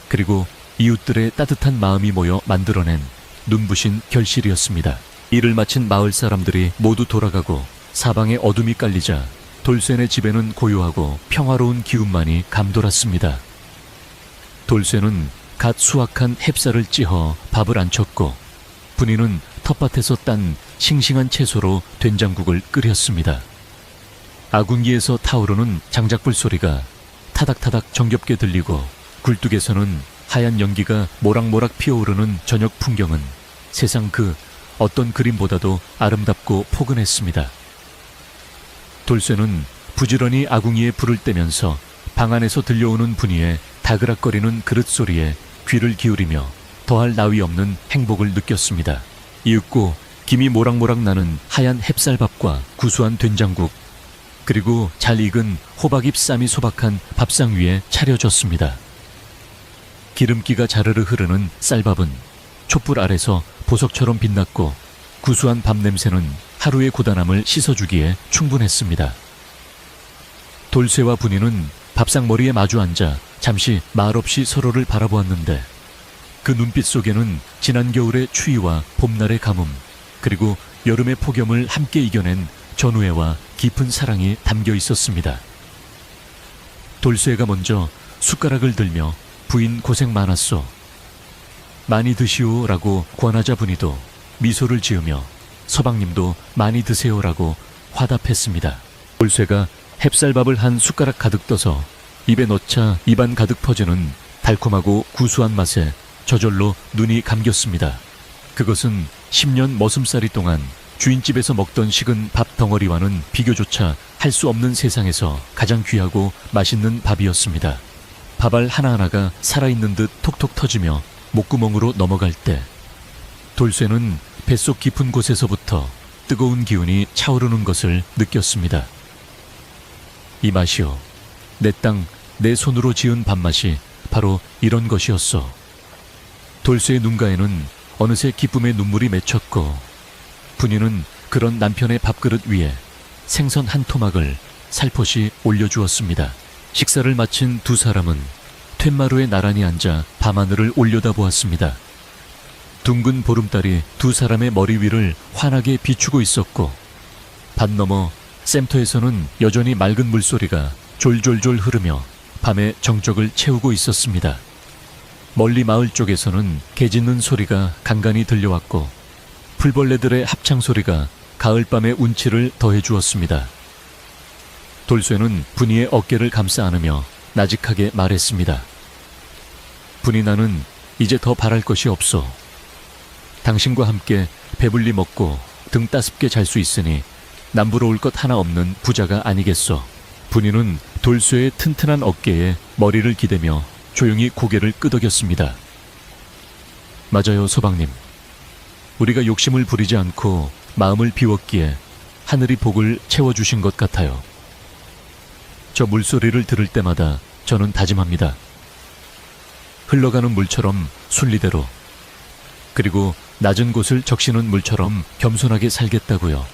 그리고 이웃들의 따뜻한 마음이 모여 만들어낸 눈부신 결실이었습니다. 일을 마친 마을 사람들이 모두 돌아가고 사방에 어둠이 깔리자 돌쇠네 집에는 고요하고 평화로운 기운만이 감돌았습니다. 돌쇠는 갓 수확한 햅쌀을 찌어 밥을 안쳤고 분이는 텃밭에서 딴 싱싱한 채소로 된장국을 끓였습니다. 아궁이에서 타오르는 장작불 소리가 타닥타닥 정겹게 들리고 굴뚝에서는 하얀 연기가 모락모락 피어오르는 저녁 풍경은 세상 그 어떤 그림보다도 아름답고 포근했습니다. 돌쇠는 부지런히 아궁이에 불을 떼면서 방 안에서 들려오는 분이의 다그락거리는 그릇 소리에 귀를 기울이며 더할 나위 없는 행복을 느꼈습니다. 이윽고 김이 모락모락 나는 하얀 햅쌀밥과 구수한 된장국, 그리고 잘 익은 호박잎 쌈이 소박한 밥상 위에 차려졌습니다. 기름기가 자르르 흐르는 쌀밥은 촛불 아래서 보석처럼 빛났고 구수한 밥 냄새는 하루의 고단함을 씻어주기에 충분했습니다. 돌쇠와 분이는 밥상머리에 마주 앉아 잠시 말없이 서로를 바라보았는데 그 눈빛 속에는 지난 겨울의 추위와 봄날의 가뭄, 그리고 여름의 폭염을 함께 이겨낸 전우애와 깊은 사랑이 담겨 있었습니다. 돌쇠가 먼저 숟가락을 들며 부인 고생 많았소. 많이 드시오라고 권하자 분이도 미소를 지으며 서방님도 많이 드세요라고 화답했습니다. 돌쇠가 햅쌀밥을 한 숟가락 가득 떠서 입에 넣자 입안 가득 퍼지는 달콤하고 구수한 맛에 저절로 눈이 감겼습니다. 그것은 10년 머슴살이 동안 주인집에서 먹던 식은 밥 덩어리와는 비교조차 할 수 없는 세상에서 가장 귀하고 맛있는 밥이었습니다. 밥알 하나하나가 살아있는 듯 톡톡 터지며 목구멍으로 넘어갈 때 돌쇠는 뱃속 깊은 곳에서부터 뜨거운 기운이 차오르는 것을 느꼈습니다. 이 맛이요, 내 땅, 내 손으로 지은 밥맛이 바로 이런 것이었어. 돌쇠의 눈가에는 어느새 기쁨의 눈물이 맺혔고 분이는 그런 남편의 밥그릇 위에 생선 한 토막을 살포시 올려주었습니다. 식사를 마친 두 사람은 툇마루에 나란히 앉아 밤하늘을 올려다보았습니다. 둥근 보름달이 두 사람의 머리 위를 환하게 비추고 있었고 밭 너머 샘터에서는 여전히 맑은 물소리가 졸졸졸 흐르며 밤의 정적을 채우고 있었습니다. 멀리 마을 쪽에서는 개 짖는 소리가 간간히 들려왔고 풀벌레들의 합창 소리가 가을밤의 운치를 더해주었습니다. 돌쇠는 분이의 어깨를 감싸 안으며 나직하게 말했습니다. 분이, 나는 이제 더 바랄 것이 없소. 당신과 함께 배불리 먹고 등 따숩게 잘 수 있으니 남부러울 것 하나 없는 부자가 아니겠소. 분이는 돌쇠의 튼튼한 어깨에 머리를 기대며 조용히 고개를 끄덕였습니다. 맞아요, 서방님. 우리가 욕심을 부리지 않고 마음을 비웠기에 하늘이 복을 채워주신 것 같아요. 저 물소리를 들을 때마다 저는 다짐합니다. 흘러가는 물처럼 순리대로, 그리고 낮은 곳을 적시는 물처럼 겸손하게 살겠다고요.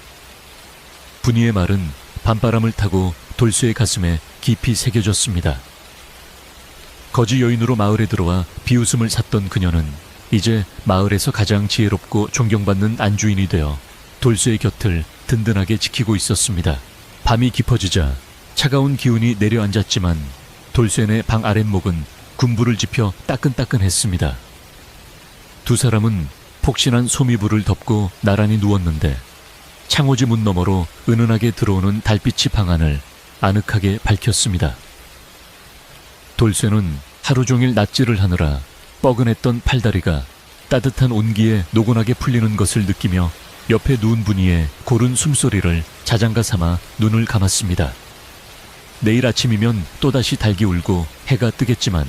분이의 말은 밤바람을 타고 돌쇠의 가슴에 깊이 새겨졌습니다. 거지 여인으로 마을에 들어와 비웃음을 샀던 그녀는 이제 마을에서 가장 지혜롭고 존경받는 안주인이 되어 돌쇠의 곁을 든든하게 지키고 있었습니다. 밤이 깊어지자 차가운 기운이 내려앉았지만 돌쇠네 방 아랫목은 군부를 지펴 따끈따끈했습니다. 두 사람은 폭신한 소미불을 덮고 나란히 누웠는데 창호지 문 너머로 은은하게 들어오는 달빛이 방안을 아늑하게 밝혔습니다. 돌쇠는 하루 종일 낫질을 하느라 뻐근했던 팔다리가 따뜻한 온기에 노곤하게 풀리는 것을 느끼며 옆에 누운 분이의 고른 숨소리를 자장가 삼아 눈을 감았습니다. 내일 아침이면 또다시 닭이 울고 해가 뜨겠지만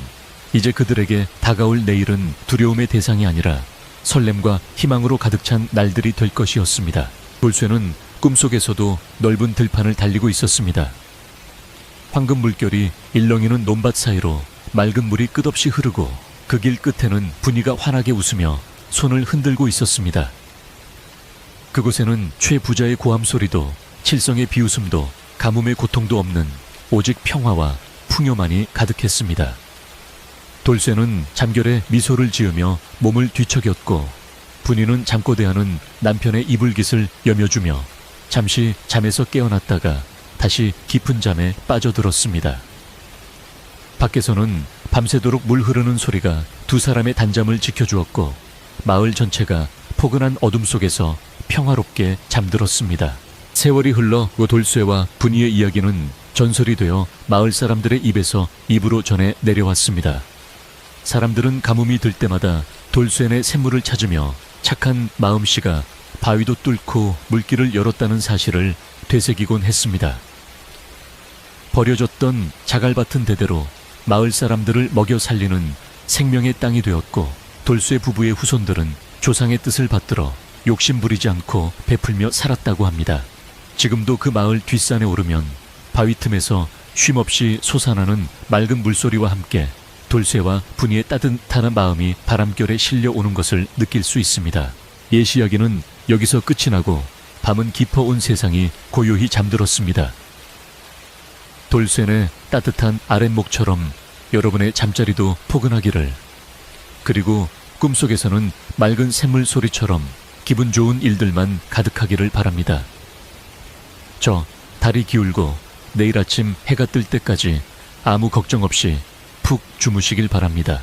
이제 그들에게 다가올 내일은 두려움의 대상이 아니라 설렘과 희망으로 가득 찬 날들이 될 것이었습니다. 돌쇠는 꿈속에서도 넓은 들판을 달리고 있었습니다. 황금 물결이 일렁이는 논밭 사이로 맑은 물이 끝없이 흐르고 그 길 끝에는 분이가 환하게 웃으며 손을 흔들고 있었습니다. 그곳에는 최부자의 고함 소리도 칠성의 비웃음도 가뭄의 고통도 없는 오직 평화와 풍요만이 가득했습니다. 돌쇠는 잠결에 미소를 지으며 몸을 뒤척였고 분이는 잠꼬대하는 남편의 이불깃을 여며주며 잠시 잠에서 깨어났다가 다시 깊은 잠에 빠져들었습니다. 밖에서는 밤새도록 물 흐르는 소리가 두 사람의 단잠을 지켜주었고 마을 전체가 포근한 어둠 속에서 평화롭게 잠들었습니다. 세월이 흘러 돌쇠와 분이의 이야기는 전설이 되어 마을 사람들의 입에서 입으로 전해 내려왔습니다. 사람들은 가뭄이 들 때마다 돌쇠네 샘물을 찾으며 착한 마음씨가 바위도 뚫고 물길을 열었다는 사실을 되새기곤 했습니다. 버려졌던 자갈밭은 대대로 마을 사람들을 먹여 살리는 생명의 땅이 되었고 돌쇠 부부의 후손들은 조상의 뜻을 받들어 욕심 부리지 않고 베풀며 살았다고 합니다. 지금도 그 마을 뒷산에 오르면 바위 틈에서 쉼없이 솟아나는 맑은 물소리와 함께 돌쇠와 분이의 따뜻한 마음이 바람결에 실려오는 것을 느낄 수 있습니다. 옛 이야기는 여기서 끝이 나고 밤은 깊어온 세상이 고요히 잠들었습니다. 돌쇠의 따뜻한 아랫목처럼 여러분의 잠자리도 포근하기를, 그리고 꿈속에서는 맑은 샘물 소리처럼 기분 좋은 일들만 가득하기를 바랍니다. 저 달이 기울고 내일 아침 해가 뜰 때까지 아무 걱정 없이 푹 주무시길 바랍니다.